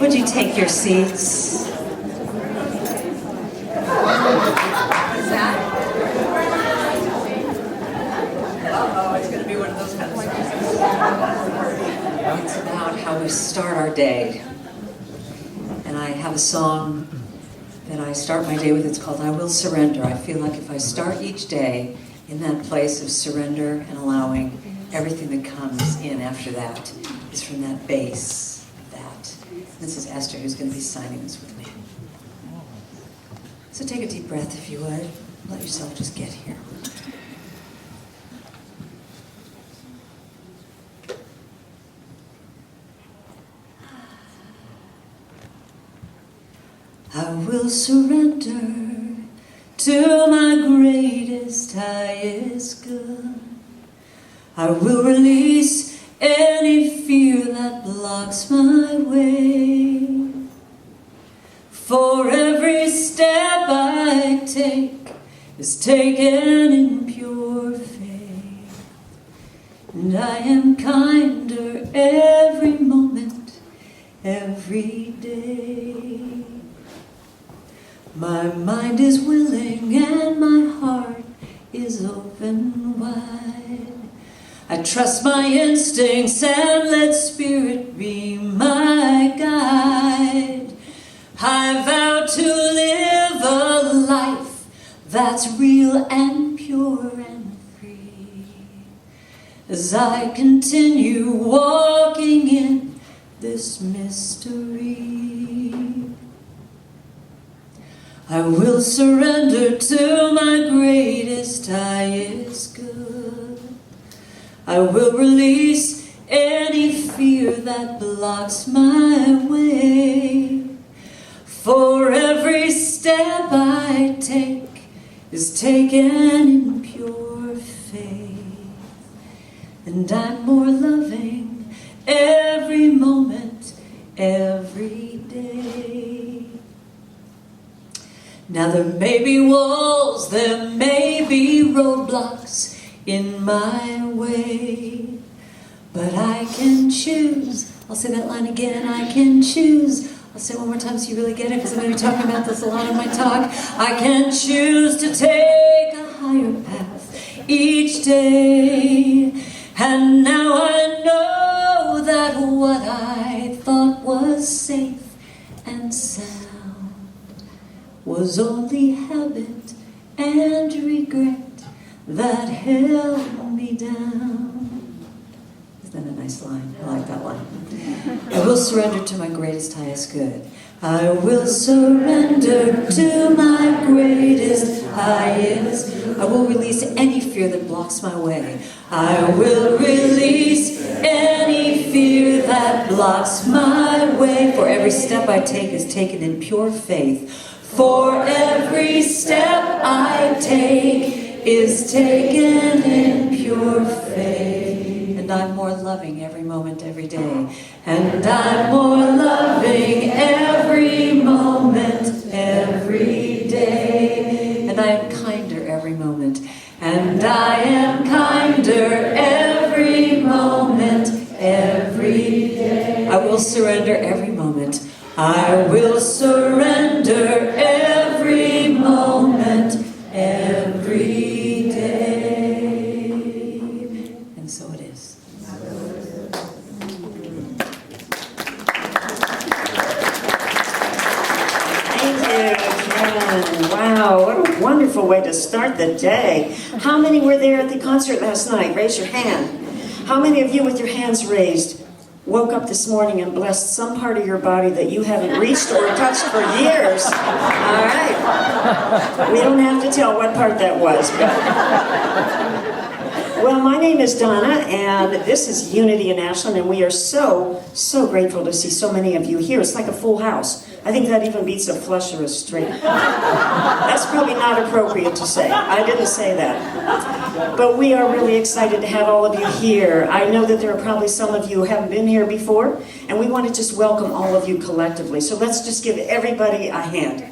Would you take your seats? What's that? Uh-oh, it's going to be one of those kind of songs. It's about how we start our day. And I have a song that I start my day with. It's called I Will Surrender. I feel like if I start each day in that place of surrender and allowing, everything that comes in after that is from that base of that. This is Esther who's going to be signing this with me. So take a deep breath if you would. Let yourself just get here. I will surrender to my greatest, highest good. I will release any fear that blocks my way. For every step I take is taken in pure faith. And I am kinder every moment, every day. My mind is willing and my heart is open wide. I trust my instincts and let spirit be my guide. I vow to live a life that's real and pure and free. As I continue walking in this mystery, I will surrender to my greatest, highest good. I will release any fear that blocks my way. For every step I take is taken in pure faith. And I'm more loving every moment, every day. Now there may be walls, there may be roadblocks in my way, but I can choose. I'll say that line again, I can choose. I'll say it one more time so you really get it, because I'm going to be talking about this a lot in my talk. I can choose to take a higher path each day. And now I know that what I thought was safe and sound was only habit and regret that held me down. Isn't that a nice line? I like that line. I will surrender to my greatest, highest good. I will surrender to my greatest, highest. I will release any fear that blocks my way. I will release any fear that blocks my way. For every step I take is taken in pure faith. For every step I take is taken in pure faith. And I'm more loving every moment, every day. And I'm more loving every moment, every day. And I am kinder every moment. And I am kinder every moment, every day. I will surrender every moment. I will surrender every moment, every day. And so it is. Thank you, Karen. Wow, what a wonderful way to start the day. How many were there at the concert last night? Raise your hand. How many of you with your hands raised woke up this morning and blessed some part of your body that you haven't reached or touched for years? All right. We don't have to tell what part that was. Well, my name is Donna, and this is Unity in Ashland, and we are so grateful to see so many of you here. It's like a full house. I think that even beats a flush or a straight. That's probably not appropriate to say. I didn't say that. But we are really excited to have all of you here. I know that there are probably some of you who haven't been here before, and we want to just welcome all of you collectively. So let's just give everybody a hand.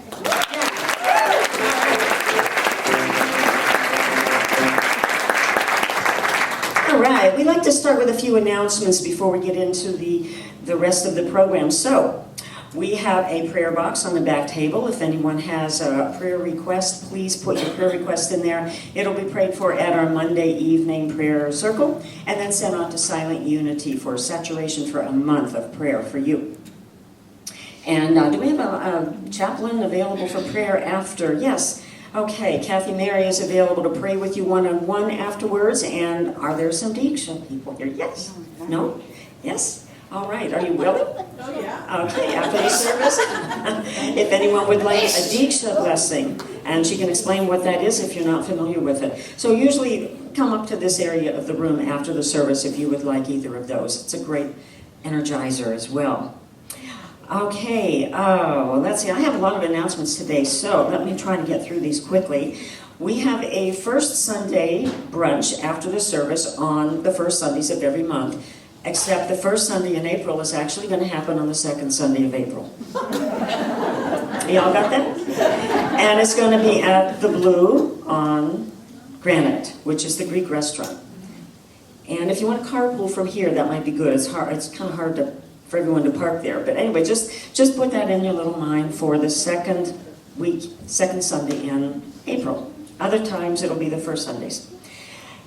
All right, we'd like to start with a few announcements before we get into the the rest of the program. So, we have a prayer box on the back table. If anyone has a prayer request, please put your prayer request in there. It'll be prayed for at our Monday evening prayer circle and then sent on to Silent Unity for saturation for a month of prayer for you. And do we have a chaplain available for prayer after? Yes. Okay, Kathy Mary is available to pray with you one-on-one afterwards. And are there some Diksha people here? Yes? No? Yes? All right, are you willing? Oh, yeah. Okay, after the service, if anyone would like a Diksha blessing, and she can explain what that is if you're not familiar with it. So usually come up to this area of the room after the service if you would like either of those. It's a great energizer as well. Okay, let's see, I have a lot of announcements today, so let me try to get through these quickly. We have a first Sunday brunch after the service on the first Sundays of every month. Except the first Sunday in April is actually going to happen on the second Sunday of April. Y'all got that? And it's going to be at the Blue on Granite, which is the Greek restaurant. And if you want to carpool from here, that might be good. It's hard. It's kind of hard for everyone to park there. But anyway, just put that in your little mind for the second Sunday in April. Other times it'll be the first Sundays.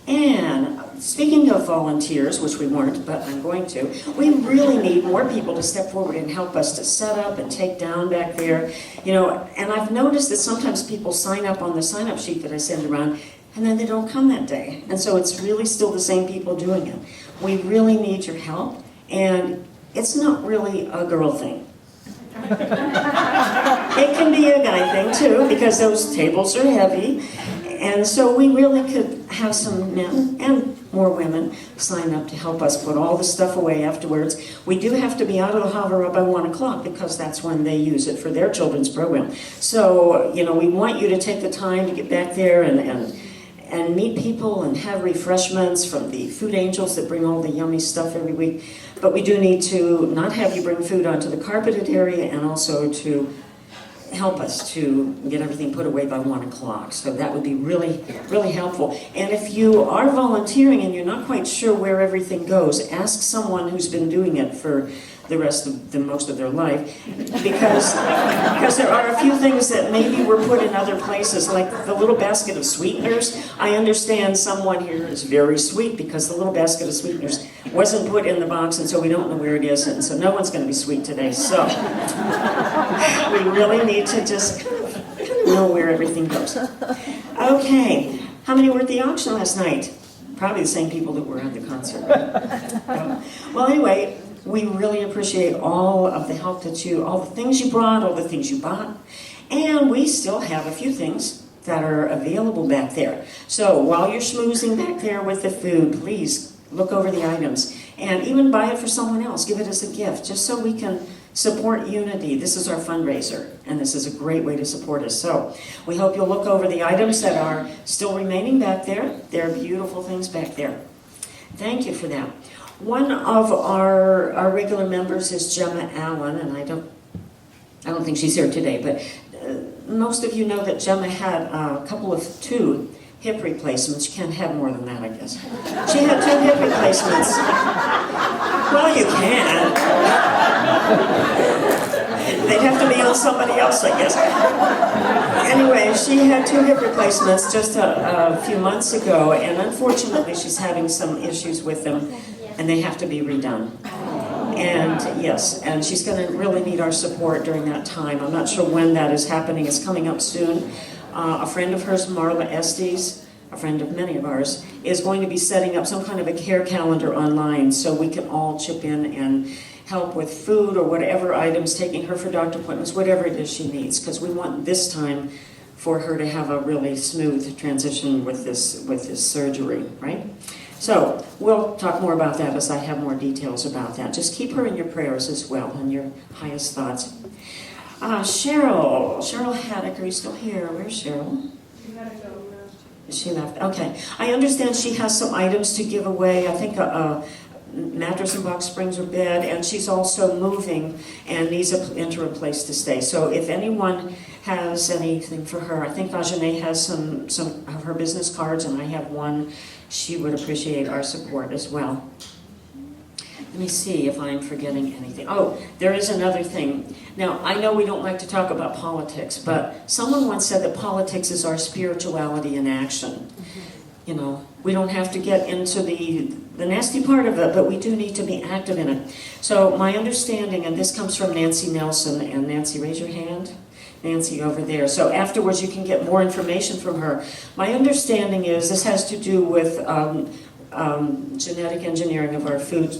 And speaking of volunteers, which we weren't, but I'm going to, we really need more people to step forward and help us to set up and take down back there. You know, and I've noticed that sometimes people sign up on the sign-up sheet that I send around, and then they don't come that day. And so it's really still the same people doing it. We really need your help, and it's not really a girl thing. It can be a guy thing too, because those tables are heavy. And so we really could have some men and more women sign up to help us put all the stuff away afterwards. We do have to be out of the Havara by 1 o'clock because that's when they use it for their children's program. So, you know, we want you to take the time to get back there and meet people and have refreshments from the food angels that bring all the yummy stuff every week. But we do need to not have you bring food onto the carpeted area and also to help us to get everything put away by 1 o'clock. So that would be really, really helpful. And if you are volunteering and you're not quite sure where everything goes, ask someone who's been doing it for the most of their life, because there are a few things that maybe were put in other places, like the little basket of sweeteners. I understand someone here is very sweet because the little basket of sweeteners wasn't put in the box, and so we don't know where it is, and so no one's going to be sweet today. So we really need to just know where everything goes. Okay, how many were at the auction last night? Probably the same people that were at the concert, right? Well, anyway, we really appreciate all of the help all the things you brought, all the things you bought. And we still have a few things that are available back there. So while you're schmoozing back there with the food, please look over the items. And even buy it for someone else. Give it as a gift, just so we can support Unity. This is our fundraiser, and this is a great way to support us. So we hope you'll look over the items that are still remaining back there. They're beautiful things back there. Thank you for that. One of our regular members is Gemma Allen, and I don't think she's here today, but most of you know that Gemma had two hip replacements. You can't have more than that, I guess. She had 2 hip replacements. Well, you can. They'd have to be on somebody else, I guess. Anyway, she had 2 hip replacements just a few months ago, and unfortunately she's having some issues with them, and they have to be redone. And yes, and she's going to really need our support during that time. I'm not sure when that is happening. It's coming up soon. A friend of hers, Marla Estes, a friend of many of ours, is going to be setting up some kind of a care calendar online so we can all chip in and help with food or whatever items, taking her for doctor appointments, whatever it is she needs, because we want this time for her to have a really smooth transition with this surgery, right? So we'll talk more about that as I have more details about that. Just keep her in your prayers as well, and your highest thoughts. Cheryl Haddock, are you still here? Where's Cheryl? She left. Okay. I understand she has some items to give away. I think a mattress and box springs or bed, and she's also moving and needs an interim place to stay. So if anyone has anything for her, I think Ajane has some of her business cards, and I have one. She would appreciate our support as well. The Let me see if I'm forgetting anything. Oh, there is another thing. Now, I know we don't like to talk about politics, but someone once said that politics is our spirituality in action. You know, we don't have to get into the nasty part of it, but we do need to be active in it. So my understanding, and this comes from Nancy Nelson, and Nancy, raise your hand. Nancy over there. So afterwards you can get more information from her. My understanding is this has to do with genetic engineering of our food.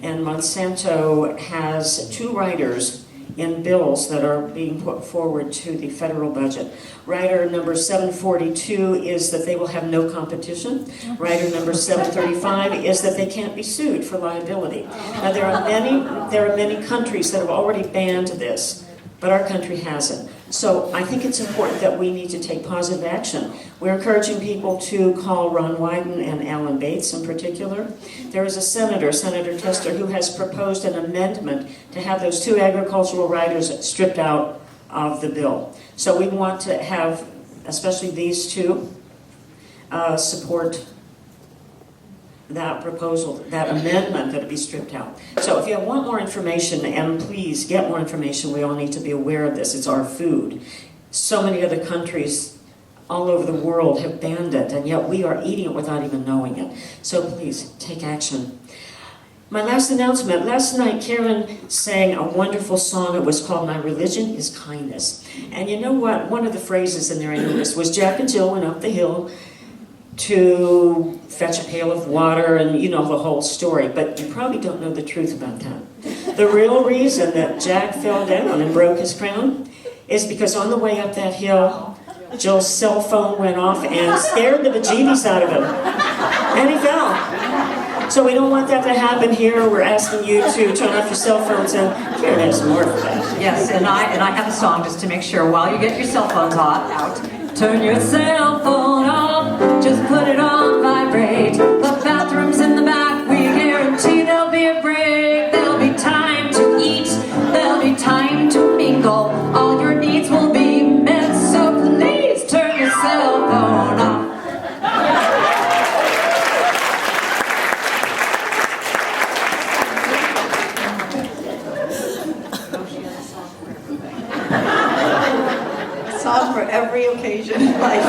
And Monsanto has 2 riders in bills that are being put forward to the federal budget. Rider number 742 is that they will have no competition. Rider number 735 is that they can't be sued for liability. Now there are many countries that have already banned this, but our country hasn't. So I think it's important that we need to take positive action. We're encouraging people to call Ron Wyden and Alan Bates in particular. There is a senator, Senator Tester, who has proposed an amendment to have those 2 agricultural riders stripped out of the bill. So we want to have, especially these 2, support that proposal, that amendment that it be stripped out. So if you want more information, and please get more information, we all need to be aware of this. It's our food. So many other countries all over the world have banned it, and yet we are eating it without even knowing it. So please, take action. My last announcement. Last night, Karen sang a wonderful song. It was called My Religion is Kindness. And you know what? One of the phrases in there I noticed was Jack and Jill went up the hill to fetch a pail of water, and you know the whole story, but you probably don't know the truth about that. The real reason that Jack fell down and broke his crown is because on the way up that hill, Jill's cell phone went off and scared the bejeebies out of him, and he fell. So we don't want that to happen here. We're asking you to turn off your cell phones, and Karen has more for that. Yes, and I have a song just to make sure while you get your cell phones out. Turn your cell phone off, just put it on vibrate. The bathroom's in the back, we guarantee there'll be a break. There'll be time to eat, there'll be time to mingle. All your needs will be met, so please turn your cell phone off. Song for every occasion in life.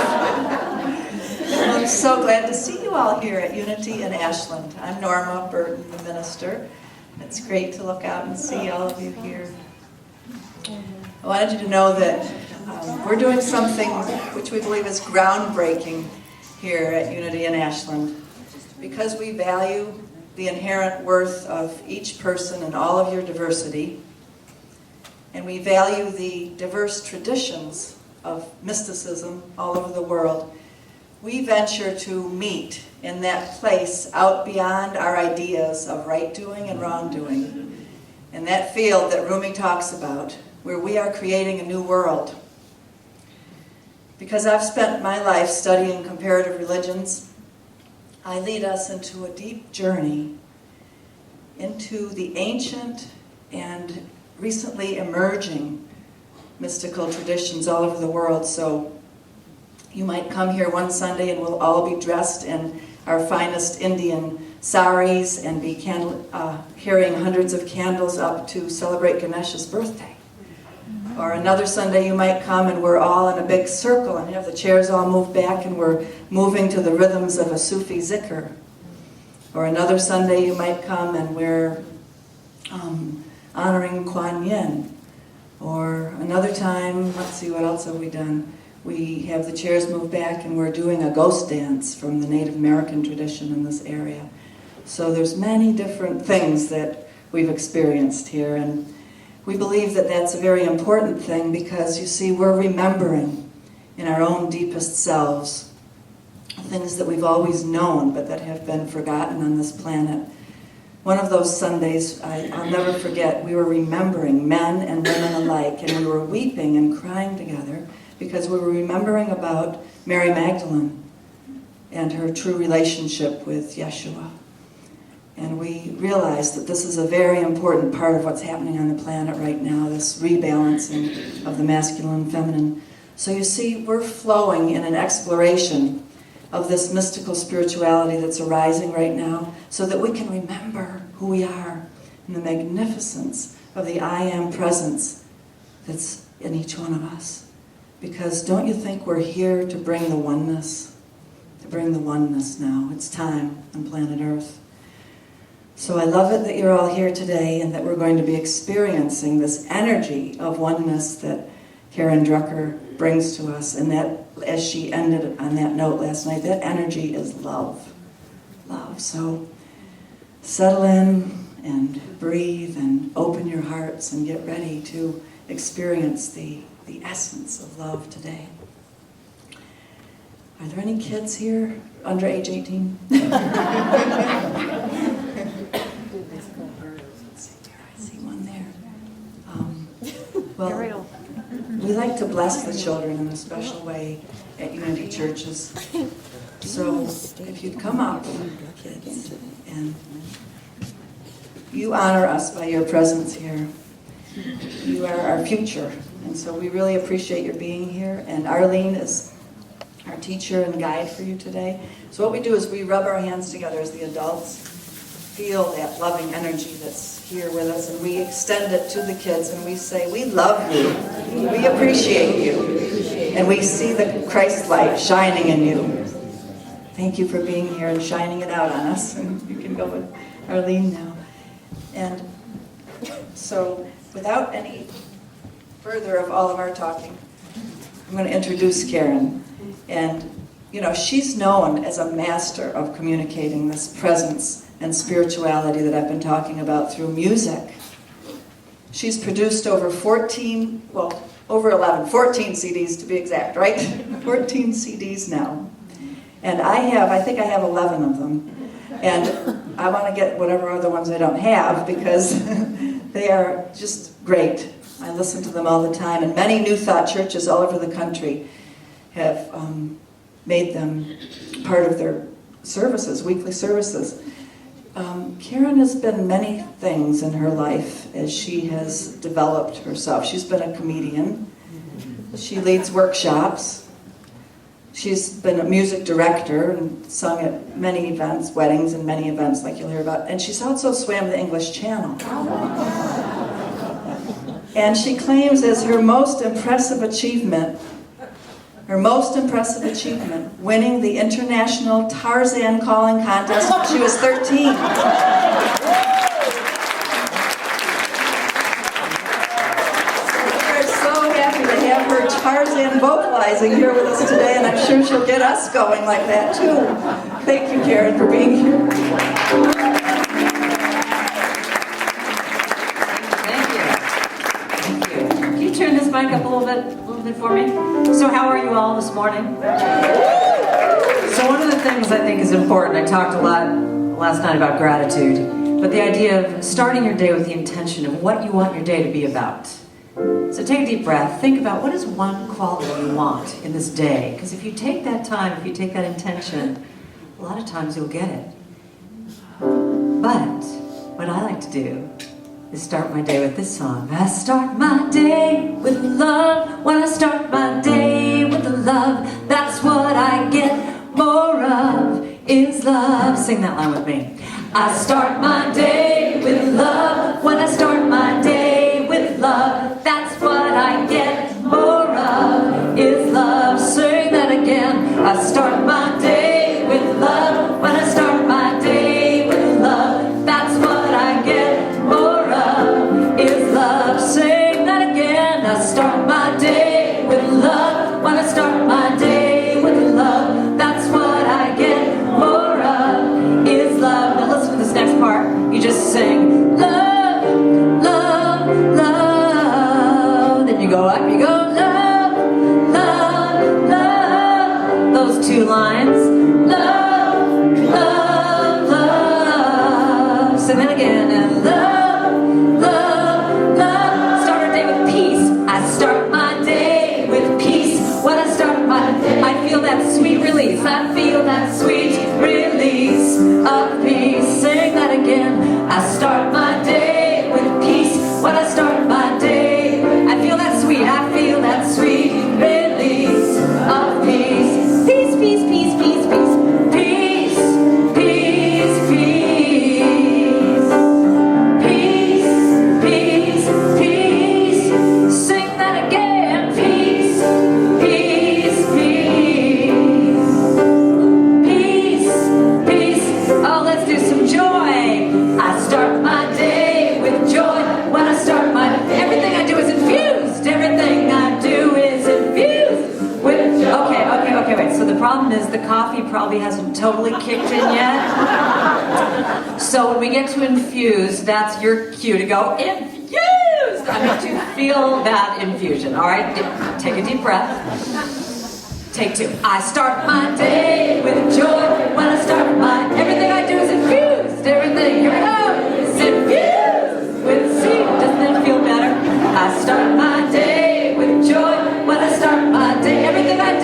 I'm so glad to see you all here at Unity in Ashland. I'm Norma Burton, the minister. It's great to look out and see all of you here. I wanted you to know that we're doing something which we believe is groundbreaking here at Unity in Ashland, because we value the inherent worth of each person and all of your diversity, and we value the diverse traditions of mysticism all over the world. We venture to meet in that place out beyond our ideas of right doing and wrong doing, in that field that Rumi talks about, where we are creating a new world. Because I've spent my life studying comparative religions, I lead us into a deep journey into the ancient and recently emerging mystical traditions all over the world. So you might come here one Sunday and we'll all be dressed in our finest Indian saris and be carrying hundreds of candles up to celebrate Ganesha's birthday. Or another Sunday you might come and we're all in a big circle and have the chairs all moved back and we're moving to the rhythms of a Sufi zikr. Or another Sunday you might come and we're honoring Kuan Yin. Or another time, let's see, what else have we done? We have the chairs moved back and we're doing a ghost dance from the Native American tradition in this area. So there's many different things that we've experienced here, and we believe that that's a very important thing because, you see, we're remembering in our own deepest selves things that we've always known but that have been forgotten on this planet. One of those Sundays, I'll never forget, we were remembering men and women alike, and we were weeping and crying together because we were remembering about Mary Magdalene and her true relationship with Yeshua. And we realized that this is a very important part of what's happening on the planet right now, this rebalancing of the masculine and feminine. So you see, we're flowing in an exploration of this mystical spirituality that's arising right now so that we can remember who we are and the magnificence of the I Am presence that's in each one of us. Because don't you think we're here to bring the oneness? To bring the oneness now. It's time on planet Earth. So I love it that you're all here today and that we're going to be experiencing this energy of oneness that Karen Drucker brings to us. And that, as she ended on that note last night, that energy is love. Love. So settle in and breathe and open your hearts and get ready to experience the essence of love today. Are there any kids here under age 18? I see one there. Well, we like to bless the children in a special way at Unity Churches. So if you'd come up, kids, and you honor us by your presence here. You are our future, and so we really appreciate your being here. And Arlene is our teacher and guide for you today. So what we do is we rub our hands together as the adults, feel that loving energy that's here with us, and we extend it to the kids, and we say, we love you, we appreciate you, and we see the Christ light shining in you. Thank you for being here and shining it out on us. And you can go with Arlene now. And so, without any further of all of our talking, I'm going to introduce Karen. And, you know, she's known as a master of communicating this presence and spirituality that I've been talking about through music. She's produced over 14 CDs to be exact, right? 14 CDs now. And I think I have 11 of them. And I want to get whatever other ones I don't have because they are just great. I listen to them all the time. And many New Thought churches all over the country have made them part of their services, weekly services. Karen has been many things in her life as she has developed herself. She's been a comedian. She leads workshops. She's been a music director and sung at many events, weddings and many events like you'll hear about. And she's also swam the English Channel. And she claims as her most impressive achievement, winning the International Tarzan Calling Contest when she was 13. Tarzan vocalizing here with us today, and I'm sure she'll get us going like that too. Thank you, Karen, for being here. Thank you. Can you turn this mic up a little bit for me? So how are you all this morning? So one of the things I think is important, I talked a lot last night about gratitude, but the idea of starting your day with the intention of what you want your day to be about. So take a deep breath. Think about what is one quality you want in this day. Because if you take that time, if you take that intention, a lot of times you'll get it. But what I like to do is start my day with this song. I start my day with love. When I start my day with the love, that's what I get more of is love. Sing that line with me. I start my day with love. When I start my day with love, that's what I get more of is love. Sing that again. I start my day with love. When I start my day with love, that's what I get more of is love. Sing that again. I start my day with love. When I start my day with love, that's what I get more of is love. Now listen to this next part. You just probably hasn't totally kicked in yet. So when we get to infuse, that's your cue to go, infused! I mean, to feel that infusion, all right? Take a deep breath. Take 2. I start my day with joy. When I start everything I do is infused. Everything, here we go, is infused with seed. Doesn't it feel better? I start my day with joy. When I start my day, everything I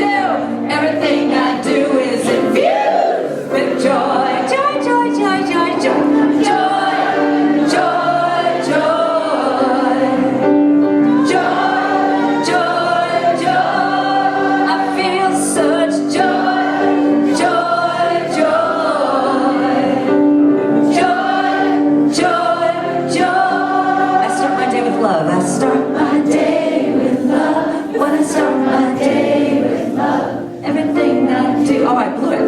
do is infused with joy. Joy, joy, joy, joy, joy. Joy, joy, joy. Joy, joy, joy. I feel such joy. Joy, joy. Joy, joy, joy. I start my day with love. I start my day with love. When I start my day with love, everything I do. Oh, I blew it.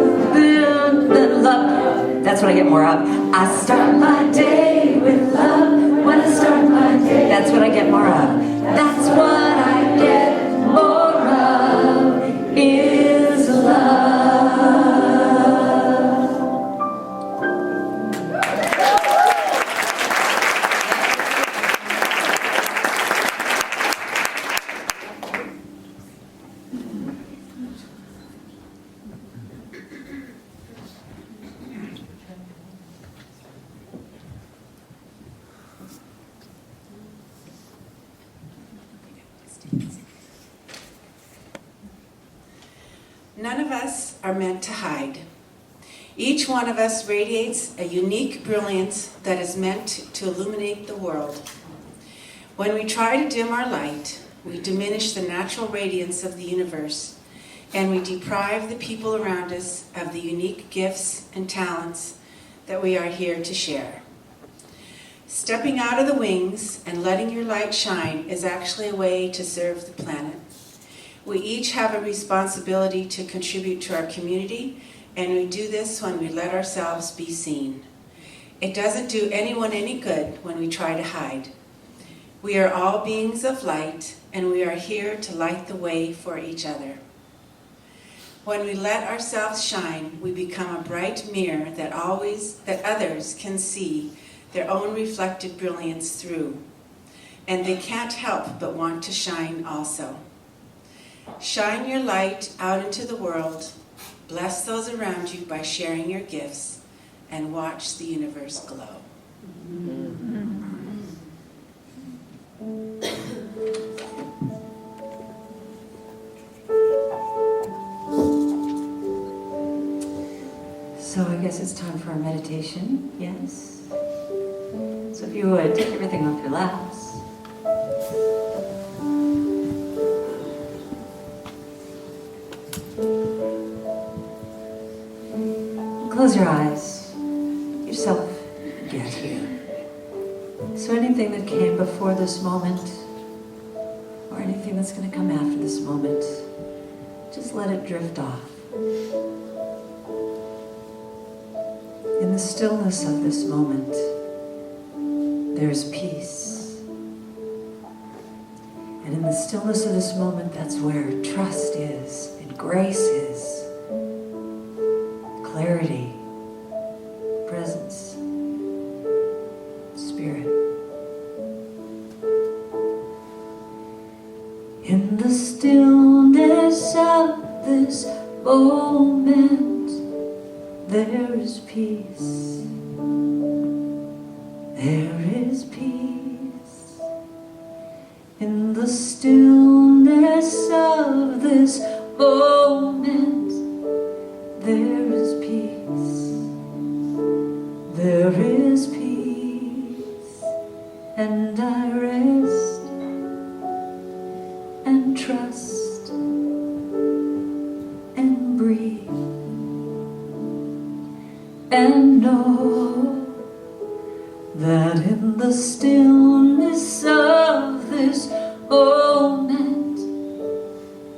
Love. That's what I get more of. I start my day with love. When I start my day, that's what I get more of. That's what I get more of is love. None of us are meant to hide. Each one of us radiates a unique brilliance that is meant to illuminate the world. When we try to dim our light, we diminish the natural radiance of the universe, and we deprive the people around us of the unique gifts and talents that we are here to share. Stepping out of the wings and letting your light shine is actually a way to serve the planet. We each have a responsibility to contribute to our community, and we do this when we let ourselves be seen. It doesn't do anyone any good when we try to hide. We are all beings of light, and we are here to light the way for each other. When we let ourselves shine, we become a bright mirror that others can see their own reflected brilliance through, and they can't help but want to shine also. Shine your light out into the world, bless those around you by sharing your gifts, and watch the universe glow. So I guess it's time for our meditation, yes? So if you would, take everything off your laps. Close your eyes. Yourself get here. So anything that came before this moment, or anything that's going to come after this moment, just let it drift off. In the stillness of this moment, there's peace. And in the stillness of this moment, that's where trust is, and grace is, clarity, presence, spirit. In the stillness of this moment, there is peace. There is peace. In the stillness of this moment, there is peace. There is peace. And I rest and trust and breathe and know that in the stillness of this moment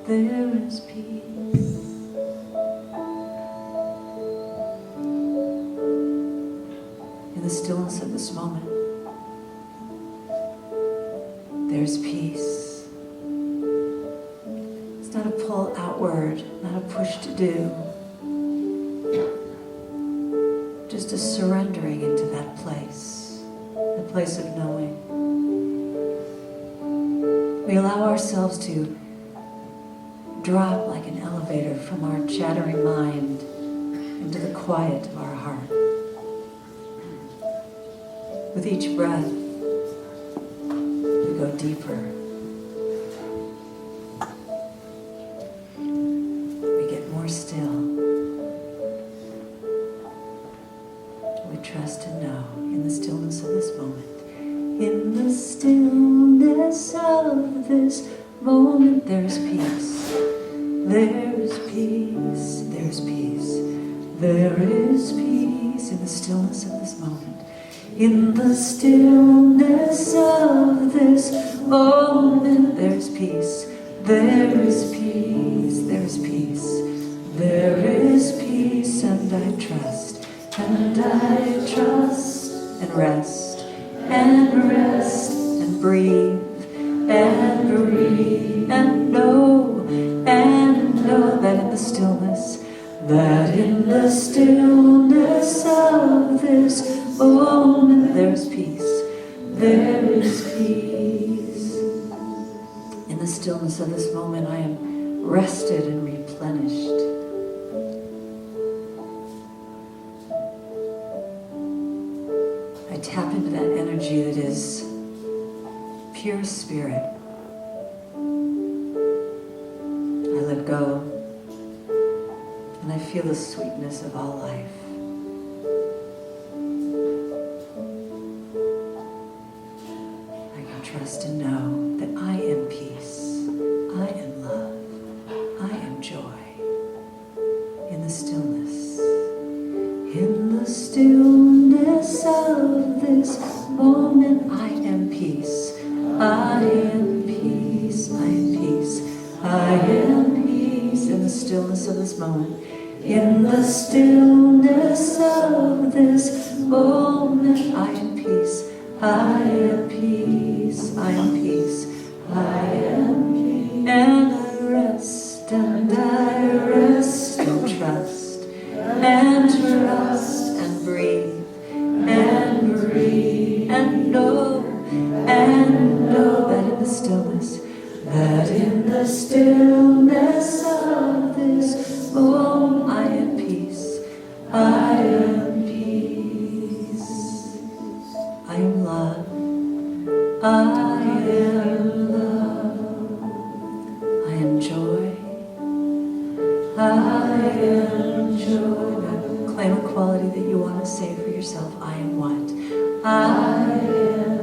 there is peace. In the stillness of this moment there's peace. It's not a pull outward, not a push to do. just a surrendering into that place of knowing. We allow ourselves to drop like an elevator from our chattering mind into the quiet of our heart. With each breath, we go deeper. We get more still. We trust and know in the stillness of this moment. In the stillness of this moment, there's peace. There's peace. There's peace. There is peace in the stillness of this moment. In the stillness of this moment, there's peace. There is peace. There is peace. There is peace, and I trust. And I trust and rest. And rest and breathe and know that in the stillness of this moment there's peace. There is peace. In the stillness of this moment I am rested and replenished. I tap into that energy that is pure spirit. I let go, and I feel the sweetness of all life. I can trust and know that I am peace, I am love, I am joy. In the stillness. In the stillness of this moment, I am peace. I am peace. I am peace. I am peace. In the stillness of this moment. In the stillness of this moment, I am peace. I am peace. I am peace. I am peace. And I rest and trust. And trust and breathe and know that in the stillness of this moment I am peace. I am peace. I am love. I am love. I am joy. I am joy. Now claim a quality that you want to say for yourself. I am what? I am.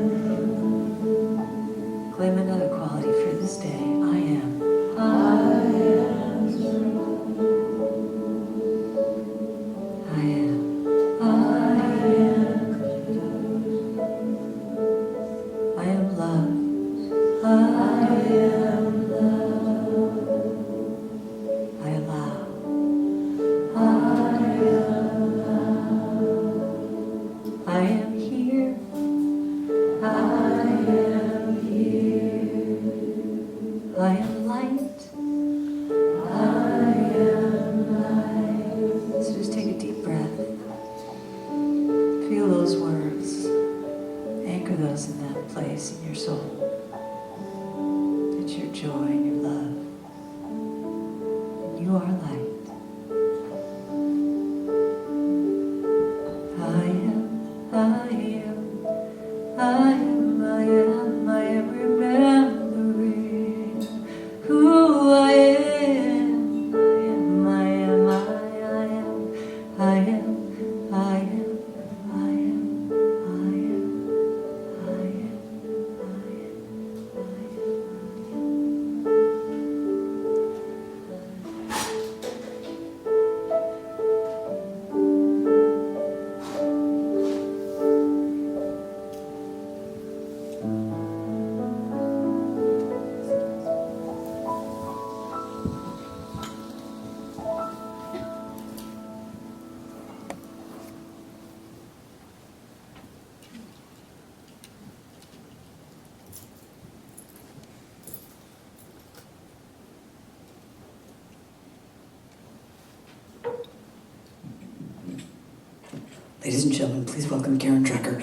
Claim another quality for this day. I am. I am. I am. I am. I am love. I am love. I allow. I am here. I am here. I am light. I am light. So just take a deep breath. Feel those words. Anchor those in that place in your soul. It's your joy and your love. And you are light. I am remembering who I am. I am. Ladies and gentlemen, please welcome Karen Drucker.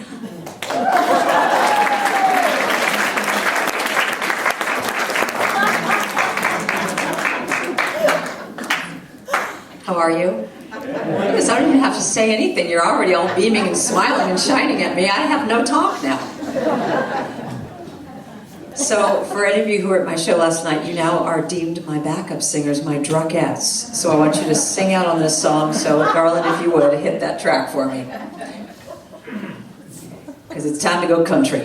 How are you? Yes, I don't even have to say anything. You're already all beaming and smiling and shining at me. I have no talk now. So, for any of you who were at my show last night, you now are deemed my backup singers, my Druckettes. So I want you to sing out on this song. So, Garland, if you would, hit that track for me. Because it's time to go country.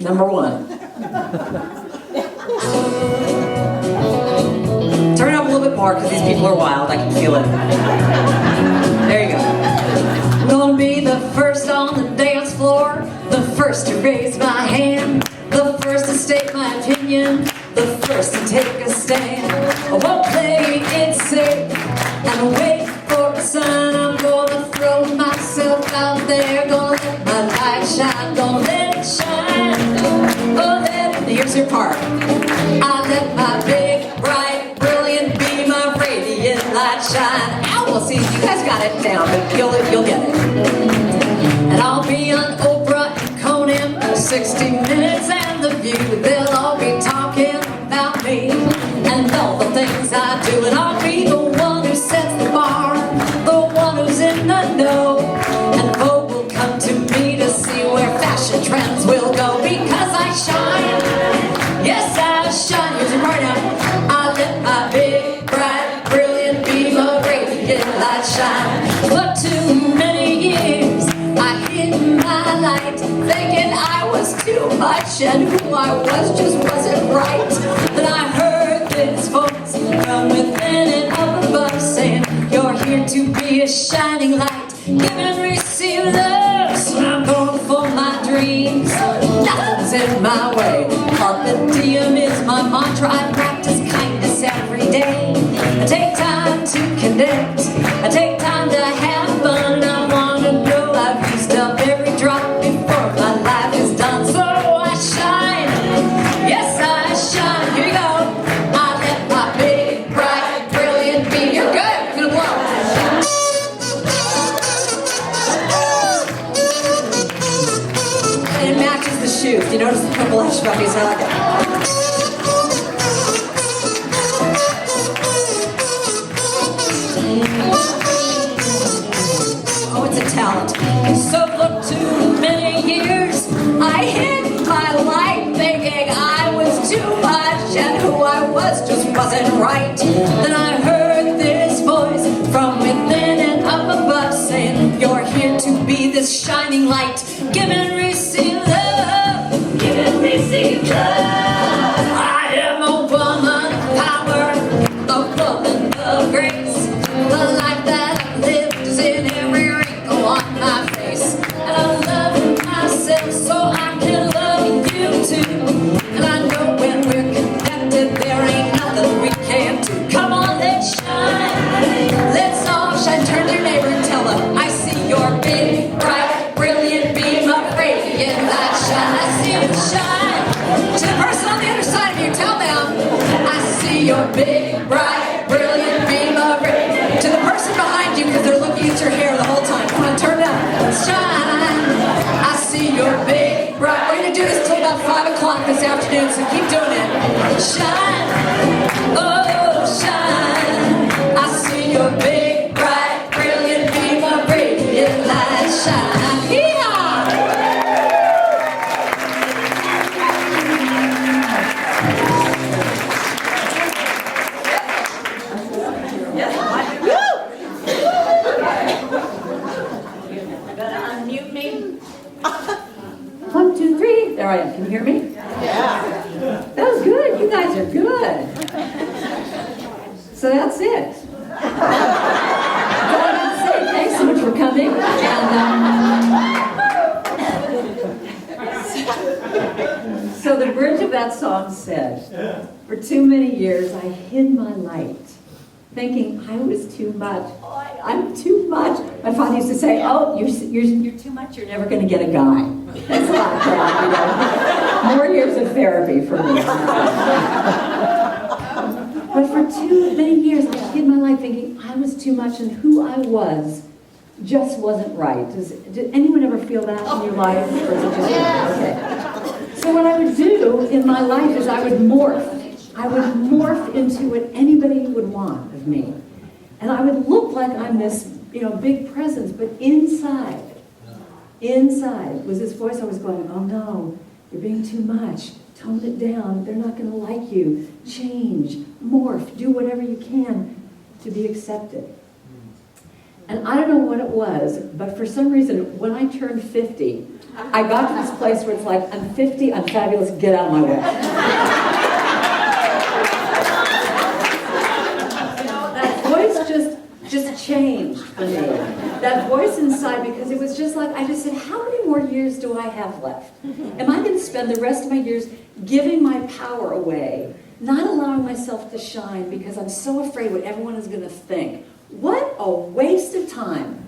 Number 1. Turn it up a little bit more because these people are wild. I can feel it. There you go. I'm gonna be the first on the dance floor, the first to raise my hand, the first to state my opinion, the first to take a stand. I won't play it safe and wait for a sign. I'm gonna throw myself out there, gonna let my light shine, gonna let it shine. Oh, let it, here's your part. I let my big, bright, brilliant beam of radiant light shine. Ow, well, see, you guys got it down, but you'll get it. And I'll be on Oprah and Conan, 60 Minutes and The View. They'll all be talking about me and all the things I do. And I'll be the one who sets the bar, the one who's in the know. And Vogue will come to me to see where fashion trends will go. Because I shine, yes I shine. Here's your part now. I let my big, bright, brilliant beam of radiant light shine. For too many years I hid my light, thinking I was too much and who I was just wasn't right. Then I heard this voice from within and up above saying, you're here to be a shining light, give and receive love. So I'm going for my dreams, nothing's in my way. Carpe diem is my mantra, I practice kindness every day. I take time to connect, I take time to have fun, and I want to know I've used up every drop before my life is done. So I shine, yes I shine. Here you go. I let my big, bright, brilliant beam. You're good. You're gonna blow. And it matches the shoes. You notice the purple hush puppies? I like it. Oh, it's a talent. So for too many years, I hid my light, thinking I was too much and who I was just wasn't right. Then I heard this voice from within and up above saying, you're here to be this shining light, give and receive love, give and receive love. I am a woman of power, a woman of grace. The life that I've lived is in every wrinkle on my face. And I love myself so I can love you too. And I know when we're connected there ain't nothing we can't do. Come on, let's shine, let's all shine. Turn to your neighbor and tell them, I see your big, bright, brilliant beam of radiant light shine. I see you shine. To the person on the other side of you, tell them, I see your big, bright, brilliant beam of radiant. To the person behind you, because they're looking at your hair the whole time. Come on, turn it up. Shine. I see your big, bright. We're going to do this till about 5 o'clock this afternoon, so keep doing it. Shine. Oh, shine. I see your big, bright, brilliant beam of radiant light shine. Hee-haw! Unmute me. 1, 2, 3. There I am. Can you hear me? Yeah. That was good. You guys are good. So that's it. Thanks so much for coming. And so the bridge of that song said, for too many years I hid my light, thinking I was too much. Oh, I'm too much. My father used to say, oh, you're too much, you're never going to get a guy. That's a lot of crap, you know. More years of therapy for me. But for too many years, I hid my life thinking I was too much and who I was just wasn't right. Did anyone ever feel that in your life? Or is it just okay. So what I would do in my life is I would morph. I would morph into what anybody would want of me. And I would look like I'm this, big presence, but inside was this voice I was going, oh no, you're being too much. Tone it down. They're not going to like you. Change, morph, do whatever you can to be accepted. And I don't know what it was, but for some reason, when I turned 50, I got to this place where it's like, I'm 50, I'm fabulous, get out of my way. That voice just changed for me. That voice inside, because it was just like, I just said, how many more years do I have left? Am I going to spend the rest of my years giving my power away, not allowing myself to shine because I'm so afraid what everyone is going to think? What a waste of time.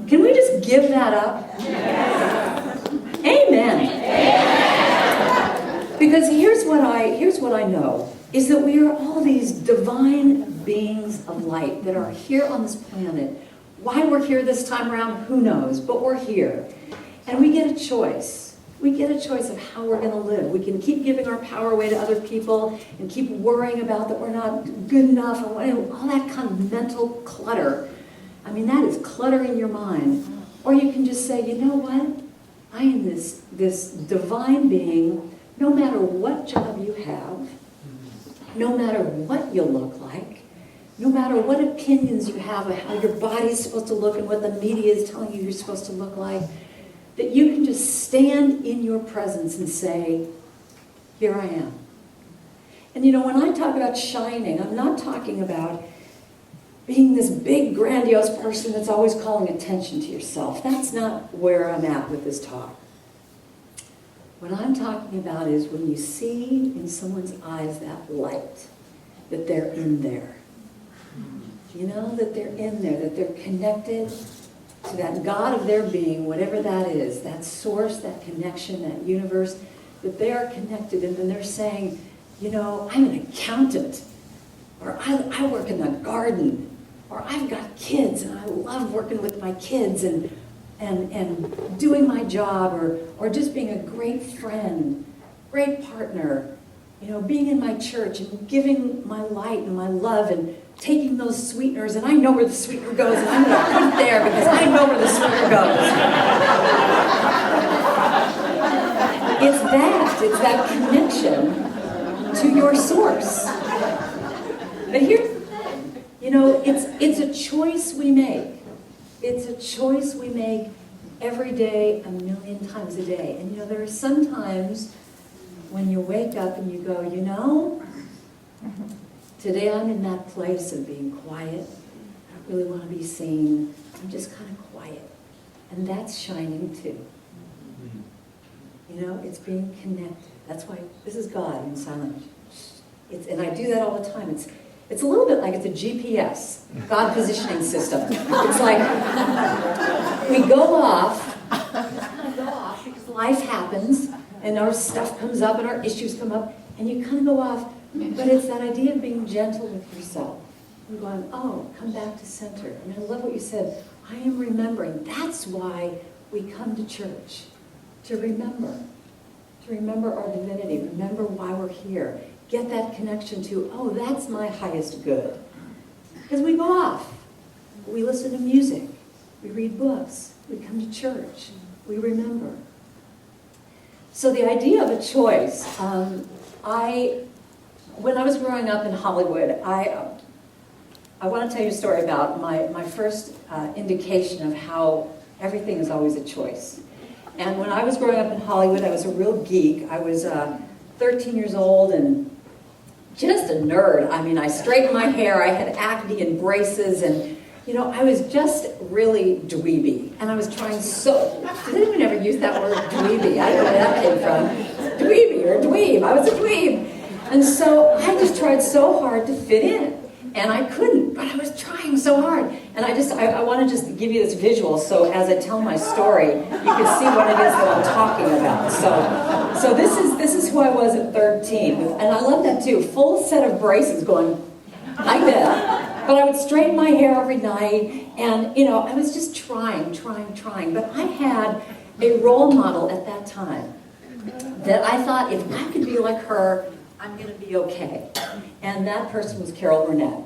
Can we just give that up? Yes. Amen. Yes. Because here's what I know, is that we are all these divine beings of light that are here on this planet. Why we're here this time around, who knows, but we're here. And we get a choice. We get a choice of how we're going to live. We can keep giving our power away to other people and keep worrying about that we're not good enough and all that kind of mental clutter. I mean, that is cluttering your mind. Or you can just say, you know what? I am this divine being, no matter what job you have, no matter what you look like, no matter what opinions you have of how your body's supposed to look and what the media is telling you you're supposed to look like, that you can just stand in your presence and say, here I am. And when I talk about shining, I'm not talking about being this big, grandiose person that's always calling attention to yourself. That's not where I'm at with this talk. What I'm talking about is when you see in someone's eyes that light, that they're in there. That they're in there, that they're connected to that God of their being, whatever that is, that source, that connection, that universe, that they are connected, and then they're saying, I'm an accountant, or I work in the garden, or I've got kids, and I love working with my kids, and doing my job, or just being a great friend, great partner, being in my church, and giving my light and my love, and taking those sweeteners, and I know where the sweetener goes, and I'm going to put it there because I know where the sweetener goes. It's that connection to your source. But here, it's a choice we make. It's a choice we make every day, 1,000,000 times a day. And there are some times when you wake up and you go, today I'm in that place of being quiet. I don't really want to be seen. I'm just kind of quiet. And that's shining too. It's being connected. That's why this is God in silence. And I do that all the time. It's a little bit like it's a GPS, God positioning system. It's like we go off because life happens and our stuff comes up and our issues come up and you kind of go off. But it's that idea of being gentle with yourself. And going, come back to center. And I love what you said. I am remembering. That's why we come to church. To remember our divinity. Remember why we're here. Get that connection to, that's my highest good. Because we go off. We listen to music. We read books. We come to church. We remember. So the idea of a choice, when I was growing up in Hollywood, I want to tell you a story about my first indication of how everything is always a choice. And when I was growing up in Hollywood, I was a real geek. I was 13 years old and just a nerd. I mean, I straightened my hair, I had acne and braces, and I was just really dweeby. And I was trying did anyone ever use that word, dweeby? I don't know where that came from. Dweeby or dweeb, I was a dweeb. And so I just tried so hard to fit in. And I couldn't, but I was trying so hard. And I want to just give you this visual so as I tell my story, you can see what it is that I'm talking about. So this is who I was at 13. And I love that too. Full set of braces going, I did. But I would straighten my hair every night, and I was just trying. But I had a role model at that time that I thought if I could be like her, I'm going to be okay. And that person was Carol Burnett.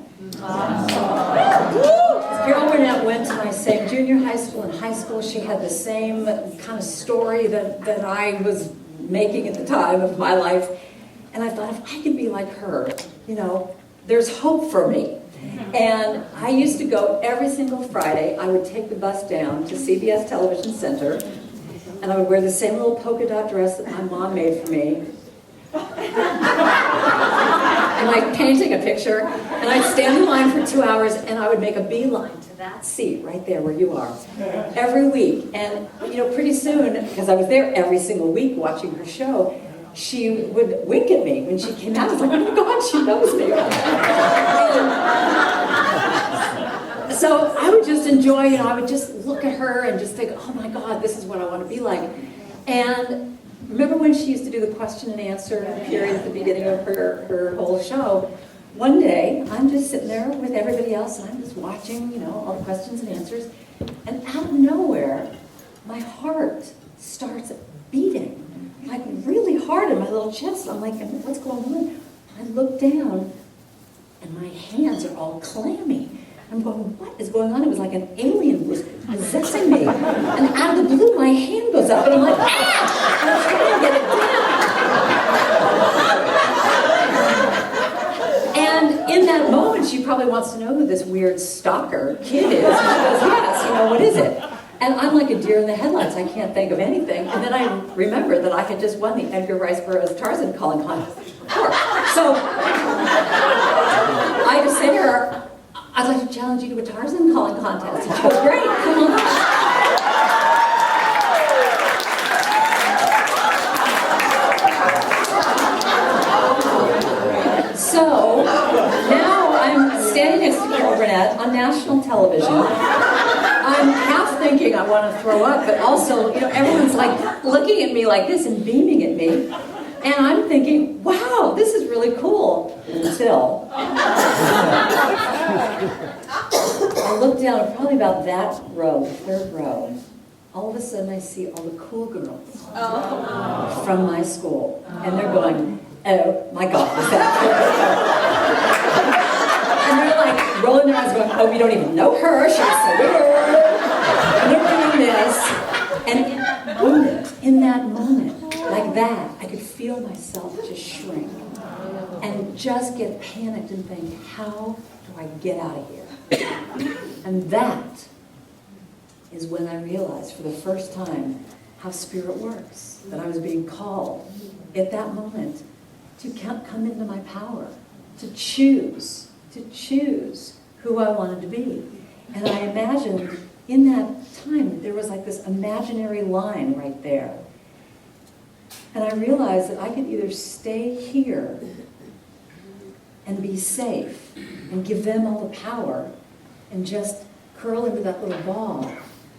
Carol Burnett went to my same junior high school and high school. She had the same kind of story that I was making at the time of my life. And I thought, if I could be like her, there's hope for me. And I used to go every single Friday. I would take the bus down to CBS Television Center, and I would wear the same little polka dot dress that my mom made for me. And like painting a picture, and I'd stand in line for 2 hours, and I would make a beeline to that seat right there where you are every week. And pretty soon, because I was there every single week watching her show, she would wink at me when she came out. I was like, oh my God, she knows me. And so I would just enjoy, I would just look at her and just think, oh my God, this is what I want to be like. And remember when she used to do the question and answer period at the beginning of her whole show? One day, I'm just sitting there with everybody else, and I'm just watching, all the questions and answers. And out of nowhere, my heart starts beating, like really hard in my little chest. I'm like, what's going on? I look down, and my hands are all clammy. I'm going, what is going on? It was like an alien was possessing me. And out of the blue, my hand goes up, and I'm like, ah! And I'm trying to get it down. And in that moment, she probably wants to know who this weird stalker kid is. And she goes, yes, what is it? And I'm like a deer in the headlights. I can't think of anything. And then I remember that I had just won the Edgar Rice Burroughs Tarzan calling contest. So I just said to her, I'd like to challenge you to a Tarzan calling contest. And she goes, great, come on. So now I'm standing next to Carol Burnett on national television. I'm half thinking I want to throw up, but also, everyone's like looking at me like this and beaming at me. And I'm thinking, wow, this is really cool. Until I look down, probably about that row, the third row. All of a sudden I see all the cool girls from my school. And they're going, oh my God, is that And they're like rolling their eyes going, oh, we don't even know her, she's so weird. And they're doing this. And in that moment, like that, I could feel myself just shrink and just get panicked and think, how do I get out of here? And that is when I realized for the first time how spirit works, that I was being called at that moment to come into my power, to choose who I wanted to be. And I imagined in that time there was like this imaginary line right there. And I realized that I could either stay here and be safe and give them all the power and just curl into that little ball,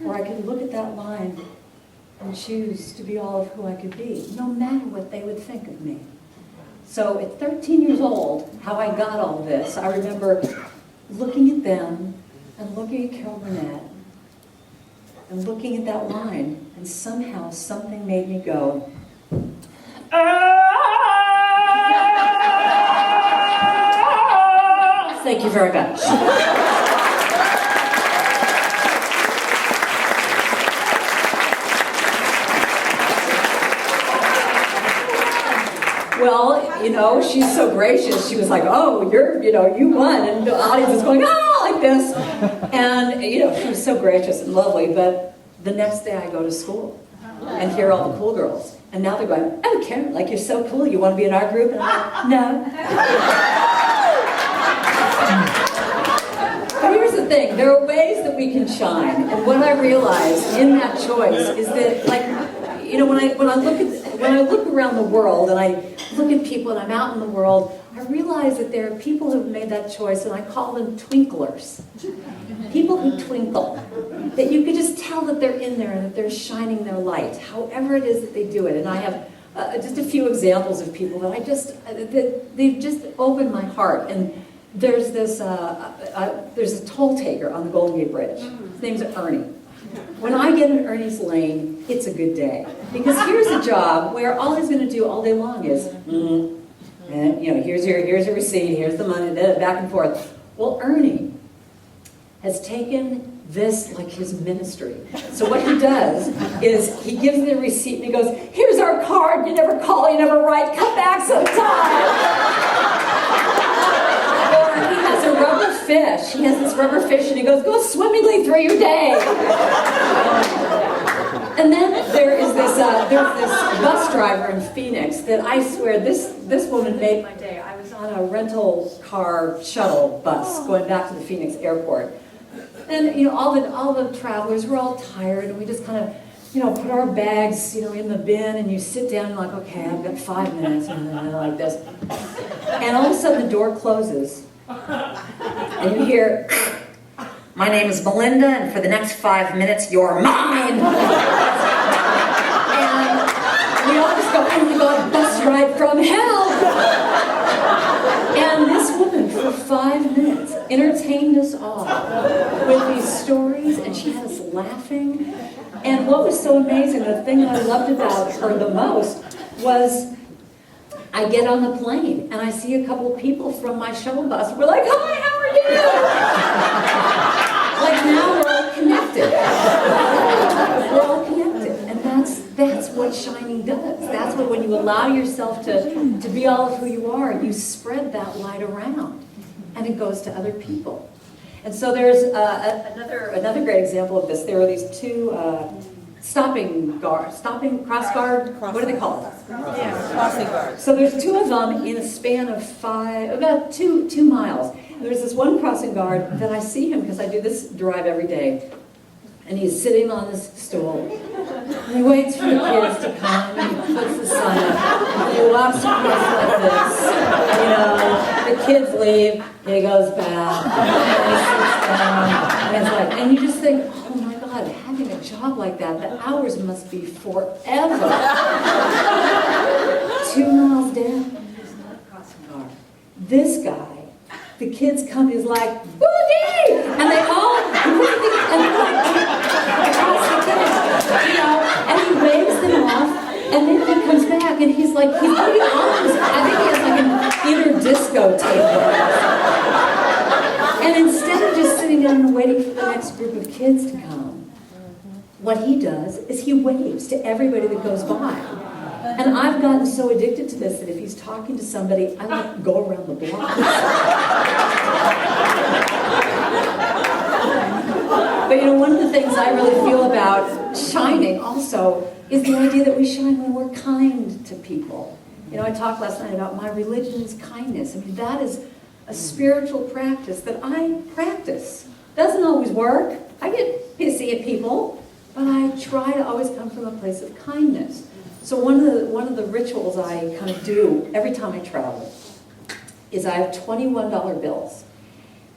or I could look at that line and choose to be all of who I could be, no matter what they would think of me. So at 13 years old, how I got all this, I remember looking at them and looking at Carol Burnett and looking at that line, and somehow something made me go, thank you very much. Well, she's so gracious. She was like, oh, you won. And the audience is going, like this. And, she was so gracious and lovely. But the next day I go to school and hear all the cool girls. And now they're going, oh, Karen, you're so cool. You want to be in our group? And I'm like, no. But here's the thing. There are ways that we can shine. And what I realized in that choice is that, when I look around the world and I look at people and I'm out in the world, I realize that there are people who've made that choice, and I call them twinklers. People who twinkle. That you could just tell that they're in there and that they're shining their light, however it is that they do it. And I have just a few examples of people that they've just opened my heart. And there's a toll taker on the Golden Gate Bridge. His name's Ernie. When I get in Ernie's lane, it's a good day. Because here's a job where all he's going to do all day long is, and here's your receipt, here's the money, back and forth. Well, Ernie has taken this like his ministry. So what he does is he gives the receipt and he goes, here's our card, you never call, you never write, come back sometime. Or he has a rubber fish. He has this rubber fish and he goes, go swimmingly through your day. And then there's this bus driver in Phoenix that I swear, this woman made my day. I was on a rental car shuttle bus going back to the Phoenix airport. And all the travelers were all tired, and we just kind of put our bags in the bin, and you sit down and like, okay, I've got 5 minutes, and then I like this. And all of a sudden the door closes, and you hear, my name is Melinda, and for the next 5 minutes you're mine. And we all just go, oh my God, bus ride from hell. And this woman, for 5 minutes, entertained us all with these stories, and she had us laughing. And what was so amazing, the thing that I loved about her the most, was I get on the plane, and I see a couple of people from my shuttle bus. We're like, hi, how are you? Like now we're all connected. We're all connected, and that's what shining does. That's what, when you allow yourself to be all of who you are, you spread that light around, and it goes to other people. And so there's another great example of this. There are these two cross guard. What do they call it? Crossing guards. So there's two of them in a span of about two miles. There's this one crossing guard that I see him because I do this drive every day. And he's sitting on this stool. And he waits for the kids to come. And he puts the sign up. And he walks across like this. The kids leave. He goes back. And he sits down. And it's like, and you just think, oh my God, having a job like that, the hours must be forever. 2 miles down, there's not a crossing guard. This guy, the kids come, he's like, boogie! And they all, across the kids, and he waves them off, and then he comes back, and he's like, he's putting arms. I think he has like an inner disco table. And instead of just sitting down and waiting for the next group of kids to come, what he does is he waves to everybody that goes by. And I've gotten so addicted to this that if he's talking to somebody, I like to go around the block. But one of the things I really feel about shining also is the idea that we shine when we're kind to people. I talked last night about my religion is kindness. I mean, that is a spiritual practice that I practice. Doesn't always work. I get pissy at people, but I try to always come from a place of kindness. So one of the rituals I kind of do every time I travel is I have $21 bills.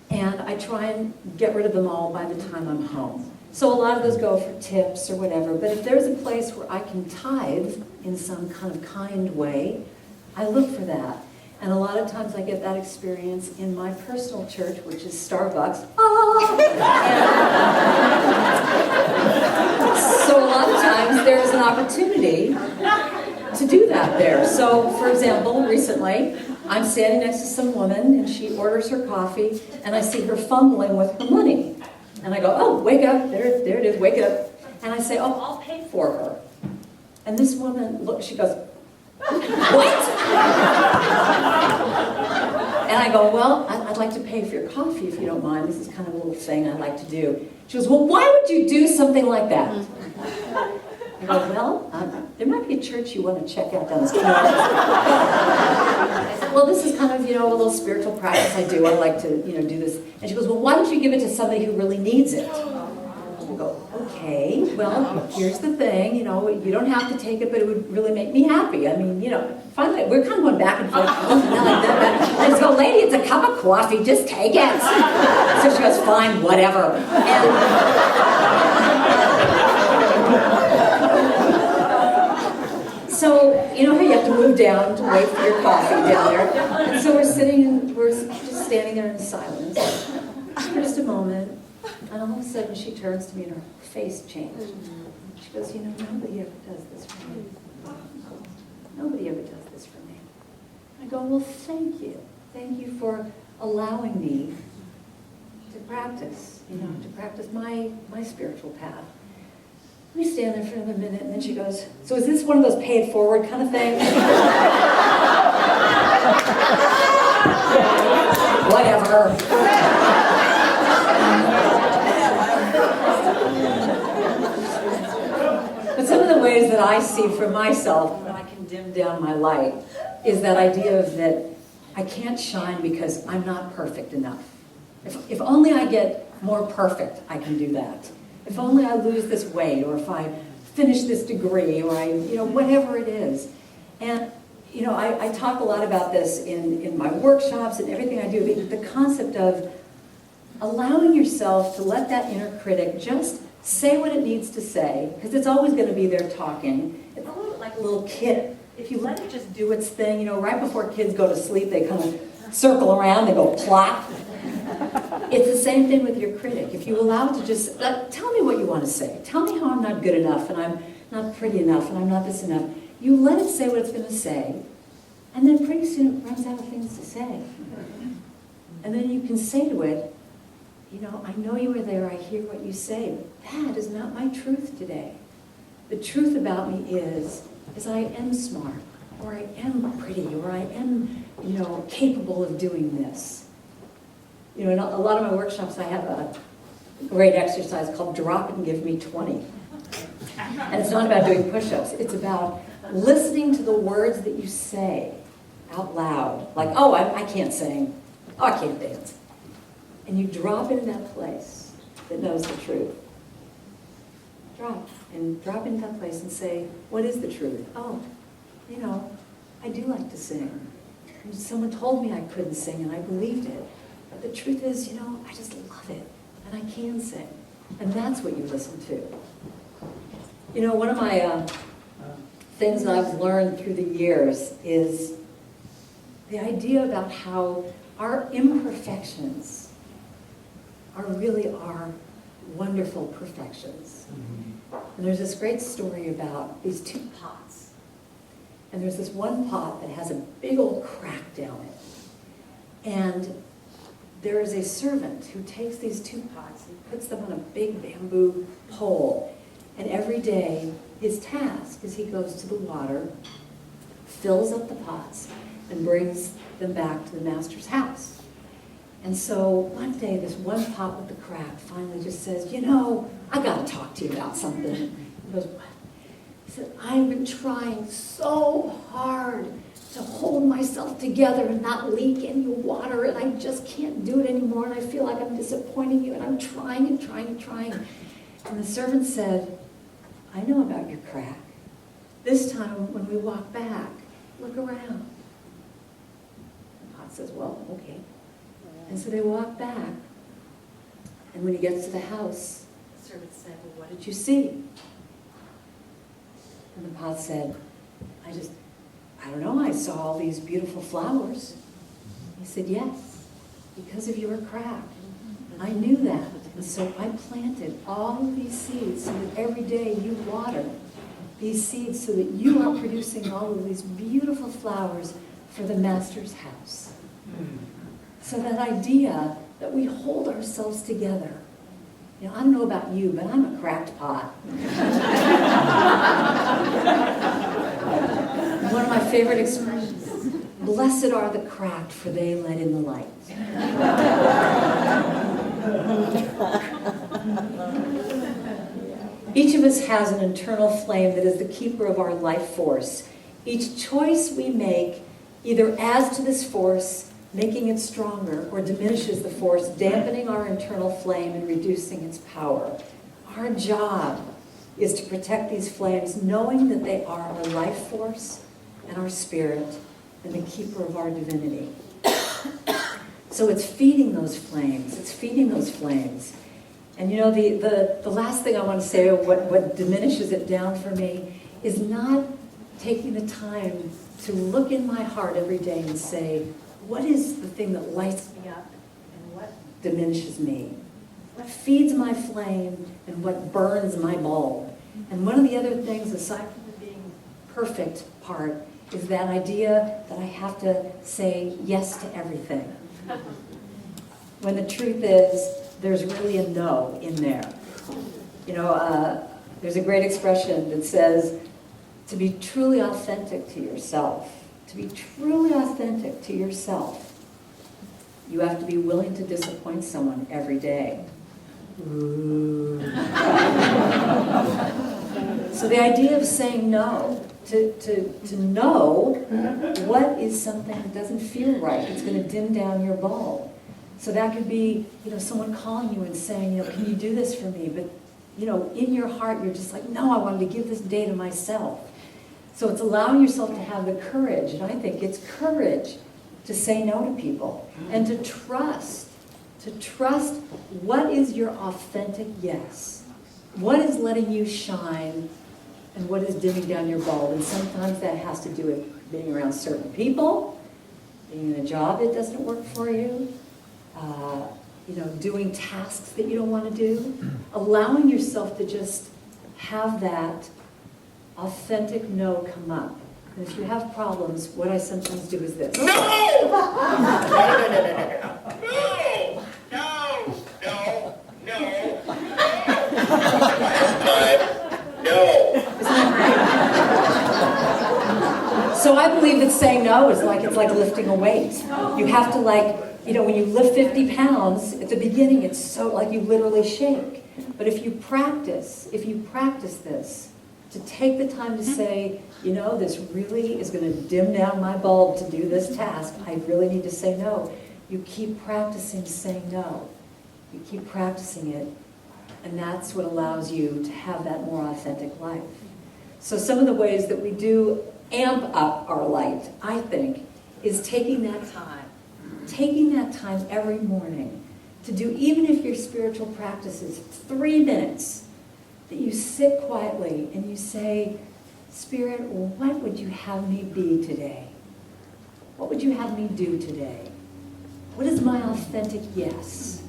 And I try and get rid of them all by the time I'm home. So a lot of those go for tips or whatever. But if there's a place where I can tithe in some kind of kind way, I look for that. And a lot of times I get that experience in my personal church, which is Starbucks. So a lot of times there's an opportunity to do that there. So, for example, recently, I'm standing next to some woman, and she orders her coffee, and I see her fumbling with her money. And I go, oh, wake up, there it is, wake up. And I say, oh, I'll pay for her. And this woman, look, she goes, what? And I go, well, I'd like to pay for your coffee if you don't mind. This is kind of a little thing I like to do. She goes, well, why would you do something like that? I go, well, there might be a church you want to check out down the street. I said, well, this is kind of, a little spiritual practice I do. I like to, do this. And she goes, well, why don't you give it to somebody who really needs it? I go, okay, well, here's the thing, you don't have to take it, but it would really make me happy. I mean, finally, we're kind of going back and forth. Like that. I just go, lady, it's a cup of coffee, just take it. So she goes, fine, whatever. So, how you have to move down to wait for your coffee down there. And so we're sitting and we're just standing there in silence for just a moment, and all of a sudden she turns to me and her face changed. She goes, you know, nobody ever does this for me. Nobody ever does this for me. I go, well, thank you. Thank you for allowing me to practice, to practice my spiritual path. We stand there for another minute, and then she goes, so is this one of those pay it forward kind of things? Whatever. But some of the ways that I see for myself when I can dim down my light is that idea of that I can't shine because I'm not perfect enough. If only I get more perfect, I can do that. If only I lose this weight, or if I finish this degree, or whatever it is. And, I talk a lot about this in my workshops and everything I do, the concept of allowing yourself to let that inner critic just say what it needs to say, because it's always going to be there talking. It's a little bit like a little kid. If you let it just do its thing, right before kids go to sleep, they kind of circle around, they go plop. It's the same thing with your critic. If you allow it to just, tell me what you want to say. Tell me how I'm not good enough, and I'm not pretty enough, and I'm not this enough. You let it say what it's going to say, and then pretty soon it runs out of things to say. And then you can say to it, I know you were there, I hear what you say, but that is not my truth today. The truth about me is I am smart, or I am pretty, or I am, capable of doing this. In a lot of my workshops, I have a great exercise called Drop and Give Me 20. And it's not about doing push-ups. It's about listening to the words that you say out loud. Like, oh, I can't sing. Oh, I can't dance. And you drop into that place that knows the truth. Drop into that place and say, what is the truth? Oh, I do like to sing. And someone told me I couldn't sing, and I believed it. But the truth is, I just love it, and I can sing. And that's what you listen to. One of my things that I've learned through the years is the idea about how our imperfections are really our wonderful perfections. And there's this great story about these two pots. And there's this one pot that has a big old crack down it. And there is a servant who takes these two pots and puts them on a big bamboo pole. And every day, his task is he goes to the water, fills up the pots, and brings them back to the master's house. And so one day, this one pot with the crack finally just says, I got to talk to you about something. He goes, what? He said, I've been trying so hard to hold myself together and not leak any water, and I just can't do it anymore, and I feel like I'm disappointing you, and I'm trying and trying and trying. And the servant said, I know about your crack. This time, when we walk back, look around. The pot says, well, okay. And so they walk back, and when he gets to the house, the servant said, well, what did you see? And the pot said, I don't know, I saw all these beautiful flowers. He said, yes, because of your crack. I knew that. And so I planted all of these seeds so that every day you water these seeds so that you are producing all of these beautiful flowers for the master's house. So that idea that we hold ourselves together. I don't know about you, but I'm a cracked pot. One of my favorite expressions, blessed are the cracked, for they let in the light. Each of us has an internal flame that is the keeper of our life force. Each choice we make either adds to this force, making it stronger, or diminishes the force, dampening our internal flame and reducing its power. Our job is to protect these flames, knowing that they are our life force and our spirit and the keeper of our divinity. So it's feeding those flames. It's feeding those flames. And the last thing I want to say, what diminishes it down for me, is not taking the time to look in my heart every day and say, what is the thing that lights me up and what diminishes me? What feeds my flame and what burns my bulb? And one of the other things, aside from the being perfect part, is that idea that I have to say yes to everything. When the truth is, there's really a no in there. You know, there's a great expression that says, to be truly authentic to yourself, to be truly authentic to yourself, you have to be willing to disappoint someone every day. Ooh. So the idea of saying no, to know what is something that doesn't feel right, it's going to dim down your bulb. So that could be, you know, someone calling you and saying, you know, can you do this for me? But, you know, in your heart, you're just like, no, I wanted to give this day to myself. So it's allowing yourself to have the courage, and I think it's courage to say no to people and to trust what is your authentic yes. What is letting you shine and what is dimming down your bulb? And sometimes that has to do with being around certain people, being in a job that doesn't work for you, you know, doing tasks that you don't want to do, allowing yourself to just have that authentic no come up. And if you have problems, what I sometimes do is this. No! So I believe that saying no is like, it's like lifting a weight. You have to, like, you know, when you lift 50 pounds, at the beginning it's so, like, you literally shake. But if you practice this, to take the time to say, you know, this really is going to dim down my bulb to do this task, I really need to say no. You keep practicing saying no. You keep practicing it, and that's what allows you to have that more authentic life. So some of the ways that we do amp up our light, I think, is taking that time every morning to do, even if your spiritual practice is 3 minutes, that you sit quietly and you say, Spirit, what would you have me be today? What would you have me do today? What is my authentic yes?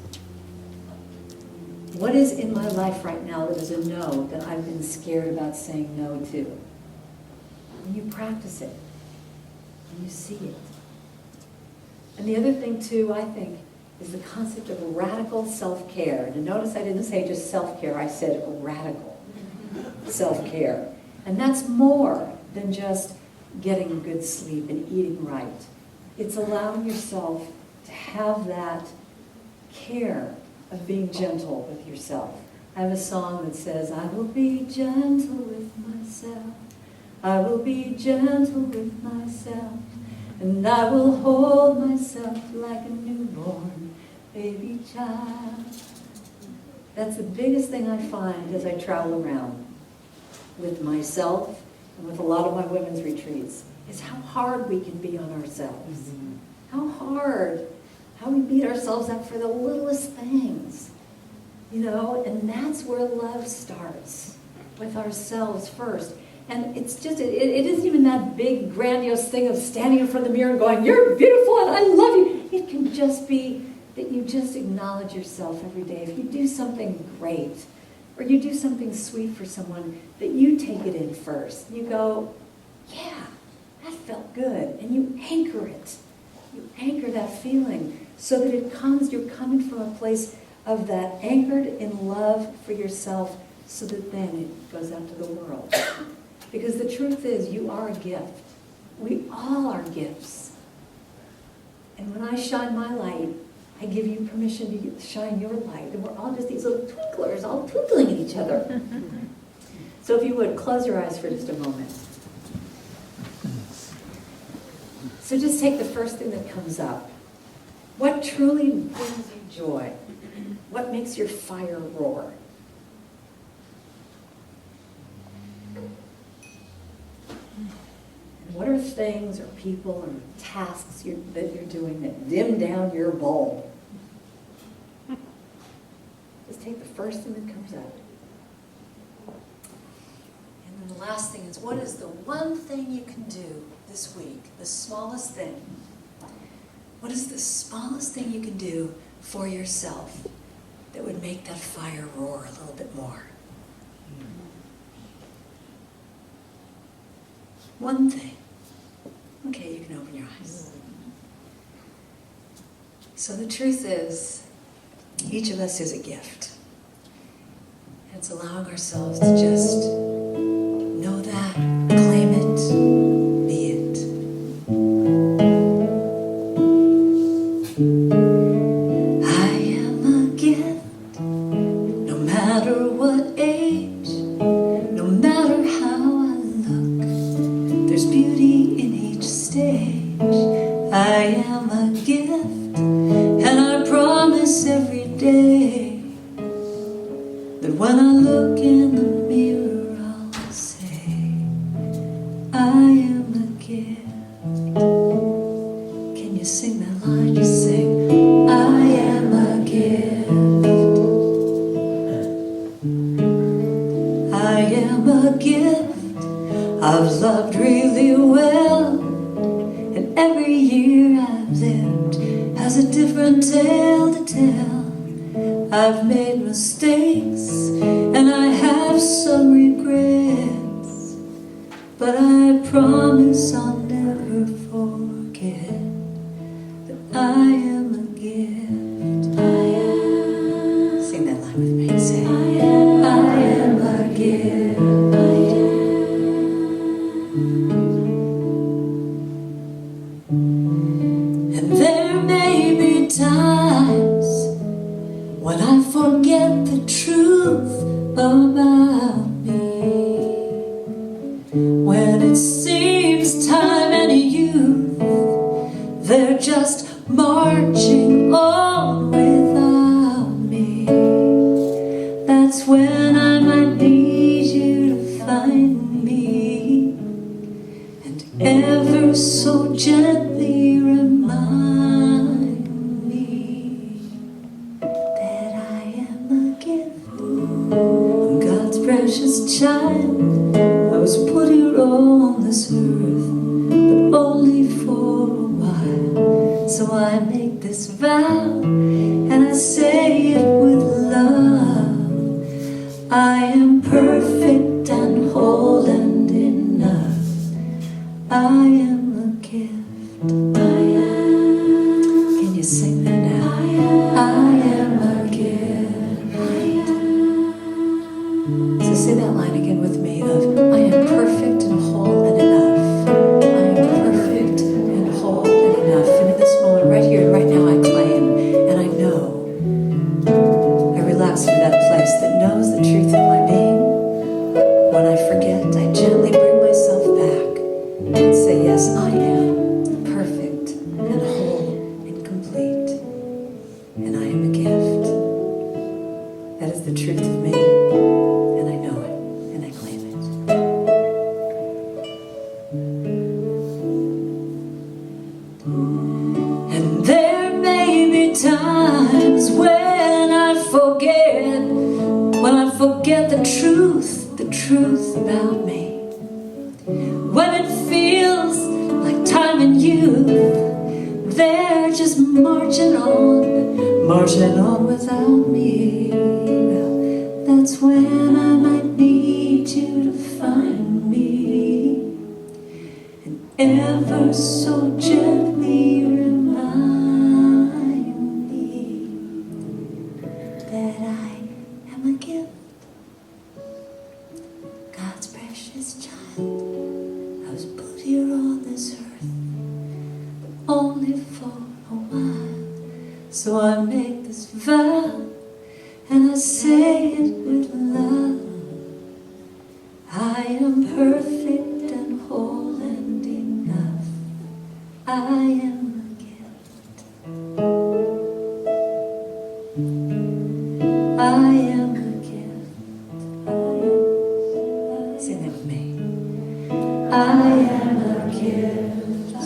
What is in my life right now that is a no that I've been scared about saying no to? And you practice it, and you see it. And the other thing, too, I think, is the concept of radical self-care. And notice I didn't say just self-care, I said radical self-care. And that's more than just getting good sleep and eating right. It's allowing yourself to have that care of being gentle with yourself. I have a song that says, I will be gentle with myself. I will be gentle with myself. And I will hold myself like a newborn baby child. That's the biggest thing I find as I travel around with myself and with a lot of my women's retreats, is how hard we can be on ourselves. How hard, how we beat ourselves up for the littlest things. You know, and that's where love starts, with ourselves first. And it's just, it isn't even that big, grandiose thing of standing in front of the mirror and going, you're beautiful and I love you. It can just be that you just acknowledge yourself every day. If you do something great, or you do something sweet for someone, that you take it in first. You go, yeah, that felt good. And you anchor it. You anchor that feeling so that it comes, you're coming from a place of that anchored in love for yourself, so that then it goes out to the world. Because the truth is, you are a gift. We all are gifts. And when I shine my light, I give you permission to shine your light. And we're all just these little twinklers, all twinkling at each other. So if you would, close your eyes for just a moment. So just take the first thing that comes up. What truly brings you joy? What makes your fire roar? What are things or people or tasks that you're doing that dim down your bulb? Just take the first thing that comes up. And then the last thing is, what is the one thing you can do this week, the smallest thing, What is the smallest thing you can do for yourself that would make that fire roar a little bit more? One thing. Okay, you can open your eyes. So the truth is, each of us is a gift. And it's allowing ourselves to just know that, claim it, be it. I am a gift, no matter what age, no matter how I look, there's beauty in each stage. I am a gift, and I promise every day that when I look in the mirror, I'll say, I am a gift. Can you sing that line? Just sing, I am a gift. I am a gift. I've loved really well, and every year I've lived has a different tale to tell. I've made mistakes and I have some regrets, but I promise I'll never forget that I am a gift. I am. Sing that line with me. Say, I am a gift. And there may be times when I forget the truth about me, when it seems time and youth, they're just marching on without me. That's when I might need you to find me, and ever so gently remind me that I am a gift. I'm God's precious child. I was put here on this earth, but only for a while. So I make this vow, and I say it with love. I am perfect and whole and enough. I am a gift. I am. Can you sing that now? I am a gift. So say that line again with me of, I am perfect and whole and enough. I am perfect and whole and enough. And in this moment, right here and right now, I claim and I know. I relax into that place that knows the truth of my being. When I forget, I gently bring myself back and say, yes, I am perfect and whole and complete, and I am a gift. That is the truth of me, and I know it, and I claim it. And there may be times when I forget the truth about me. When it feels like time and youth, they're just marching on without me. Well, that's when I might need you to find me, and ever so gently remind me that I am a gift. God's precious child. I was put here on this earth, but only for a while. So I make this vow, and I say it with love. I am perfect and whole and enough. I am a gift. I am a gift. Sing that with me. I am a gift.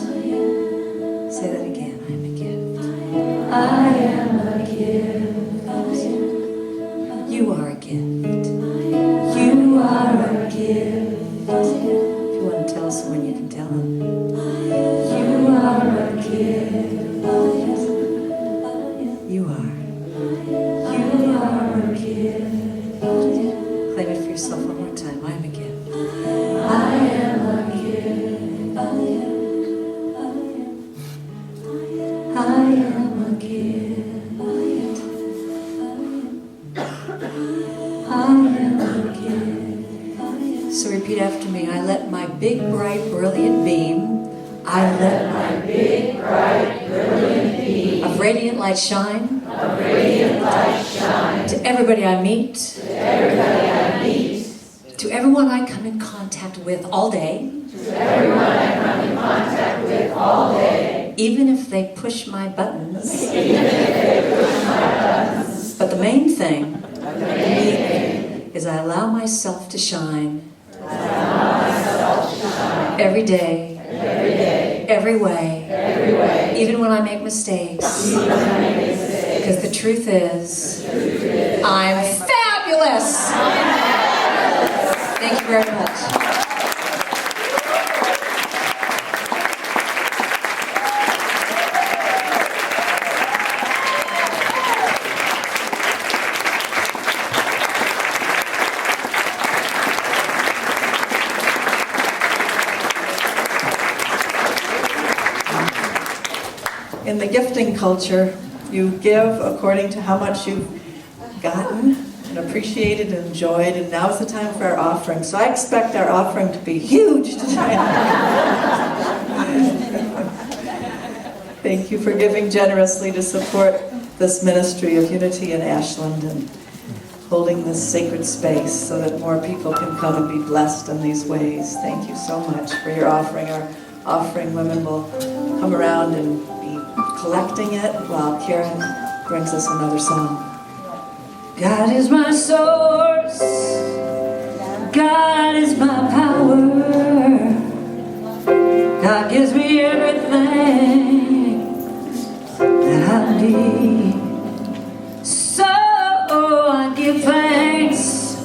Say that again. I am a gift. I am a gift. You are a gift. You are a gift. If you want to tell someone, you can tell them. You are a gift. am a gift. I am a gift. So repeat after me. I let my big, bright, brilliant beam. I let my big, bright, brilliant beam of radiant light shine. Of radiant light shine. To everybody I meet. To everybody I meet. To everyone I come in contact with all day. To everyone I come in contact with all day. Even if they push my buttons. Even if they push my buttons. But the main thing is I allow myself to shine. I allow myself to shine. Every day. Every day. Every way. Every way. Even when I make mistakes. Even when I make mistakes. Because the truth is, I'm fabulous! Thank you very much. In the gifting culture, you give according to how much you've gotten and appreciated and enjoyed, and now's the time for our offering. So I expect our offering to be huge tonight. Thank you for giving generously to support this ministry of unity in Ashland and holding this sacred space so that more people can come and be blessed in these ways. Thank you so much for your offering. Our offering women will come around and be collecting it while Karen brings us another song. God is my source. God is my power. God gives me everything that I need. So I give thanks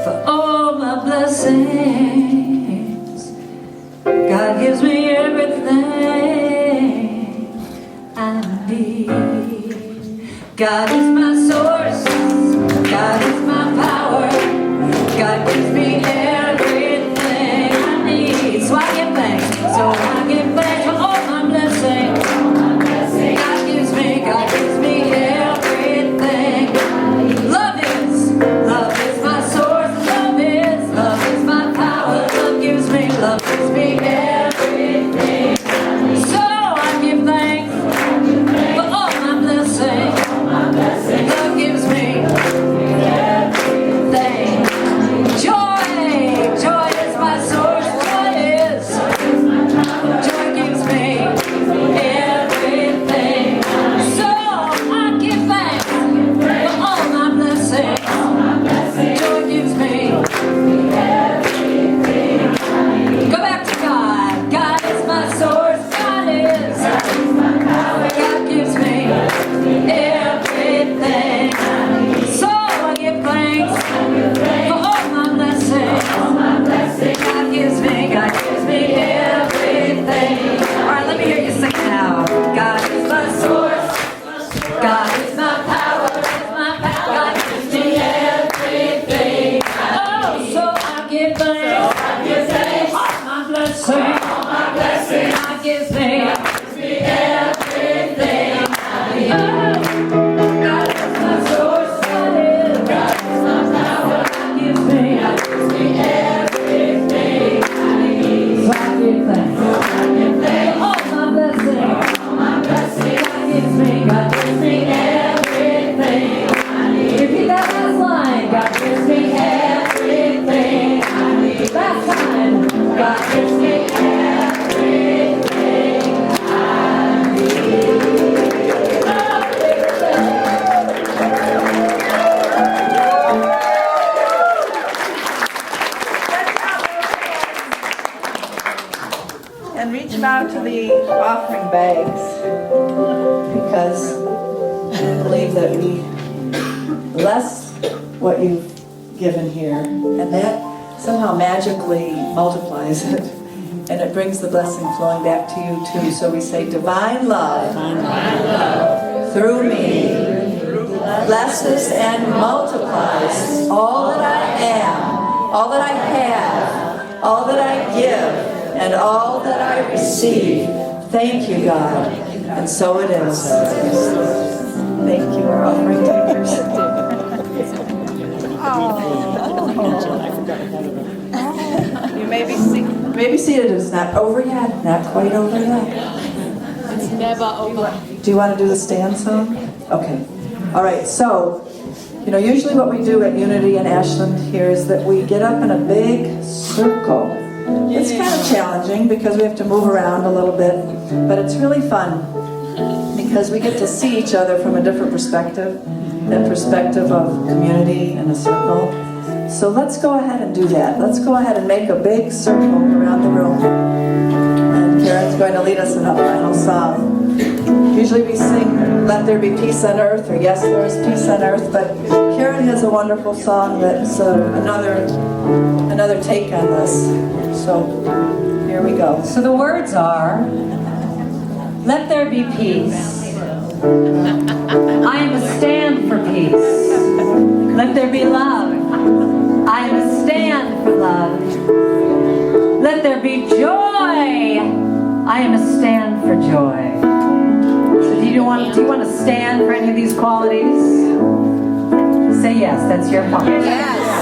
for all my blessings. God gives me everything I need. God is my source. God is my power. God gives me everything I need. So I give thanks. So I give thanks for all my blessings. God gives me everything. Love is my source. Love is my power. Love gives me everything. So I give thanks for all my blessings. Love gives me everything. Joy is my source. Joy gives me everything. So I give thanks for all my blessings. Joy gives me everything. Go back to God. God is my source. God is my power. God gives me everything. So I give thanks for all my blessings. God gives me everything. All right, let me hear you sing now. God is my source. God is my power. God gives me everything. Oh, so I give thanks. All my blessings. God gives me everything. Oh, God is my source. God is my power. God gives me everything. So I give thanks. All my blessings. God gives me everything. Repeat that last line. God gives me everything. Last time. God gives me everything I need. And reach out to the offering bags, because I believe that we bless what you've given here, and that somehow magically multiplies it, and it brings the blessing flowing back to you too. So we say, divine love, through me blesses and multiplies all that I am, all that I have, all that I give, and all that I receive. Thank you, God. And so it is. Thank you, our offering takers. You may be seated. It's not over yet. Not quite over yet. It's never over. Do you want to do the stand song? Okay. All right. So, usually what we do at Unity in Ashland here is that we get up in a big circle. It's kind of challenging because we have to move around a little bit, but it's really fun because we get to see each other from a different perspective, that perspective of community in a circle. So let's go ahead and do that. Let's go ahead and make a big circle around the room. And Karen's going to lead us in a final song. Usually we sing Let There Be Peace on Earth, or Yes, There Is Peace on Earth, but Karen has a wonderful song that's another take on this. So here we go. So the words are, let there be peace. I am a stand for peace. Let there be love. I am a stand for love. Let there be joy. I am a stand for joy. So do you want to stand for any of these qualities? Say yes, that's your part. Yes.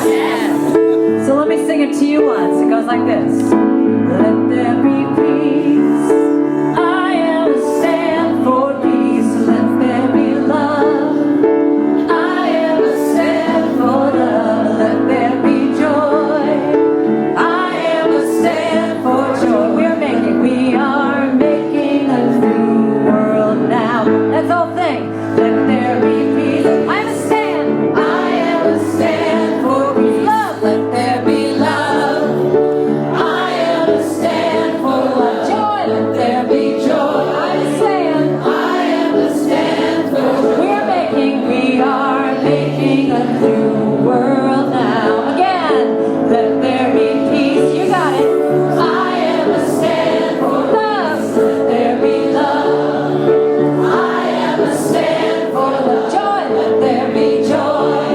So let me sing it to you once. It goes like this. Let there be peace. I am a stand for peace. Let there be love. I am a stand for love. Let there be joy. I am a stand for joy. We are making a new world now. That's the whole thing. Let there be peace. I'm a stand. I am a stand for peace. Love. Let there be love. I am a stand for love. Joy. Let there be joy. I'm a stand. I am a stand for joy. We are making a new world now. Again. Let there be peace. You got it. I am a stand for love. Let there be love. I am a stand for love. Joy. Let there be joy.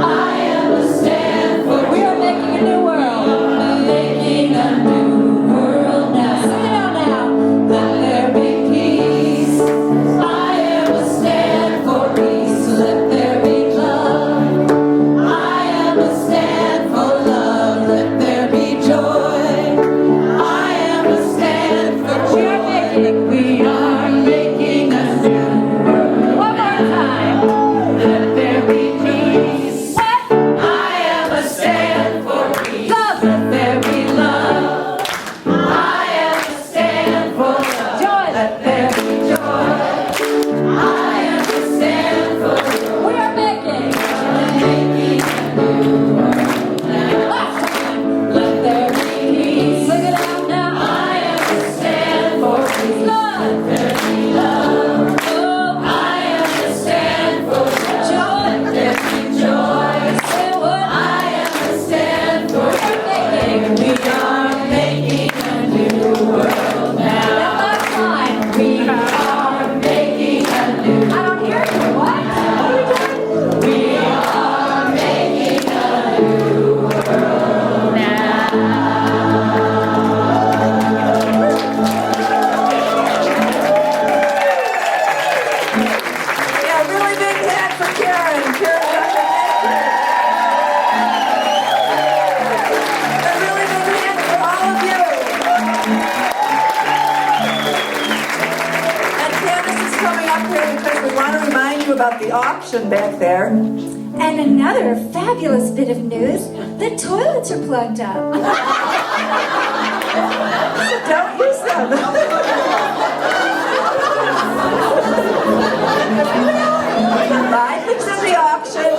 I am a stand for. We are making a new world. Making a new world now. Sing it out now. Let there be peace. I am a stand for peace. Let there be love. I am a stand for love. Let there be joy. I am a stand for joy. We are making a new world. One more time. Let there be peace. I am a stand for peace. Love. Let there be love. I am a stand for love. Joy. Let there be joy. I am a stand for joy. We are making a new world now. Last time. Let there be peace. Sing it out now. I am a stand for peace. Love. Let there be love. Oh, I am a stand for joy. Let there be joy. Say what? I am a stand for making. We are making a new world now. Last time. We are making a new. I don't hear you. What? What are we doing? We are making a new world now. Yeah, really big hand for Karen. Karen Drucker. A really big hand for all of you. And Candace is coming up here because we want to remind you about the auction back there. And another fabulous bit of news, the toilets are plugged up. Don't use them. Buy things at the auction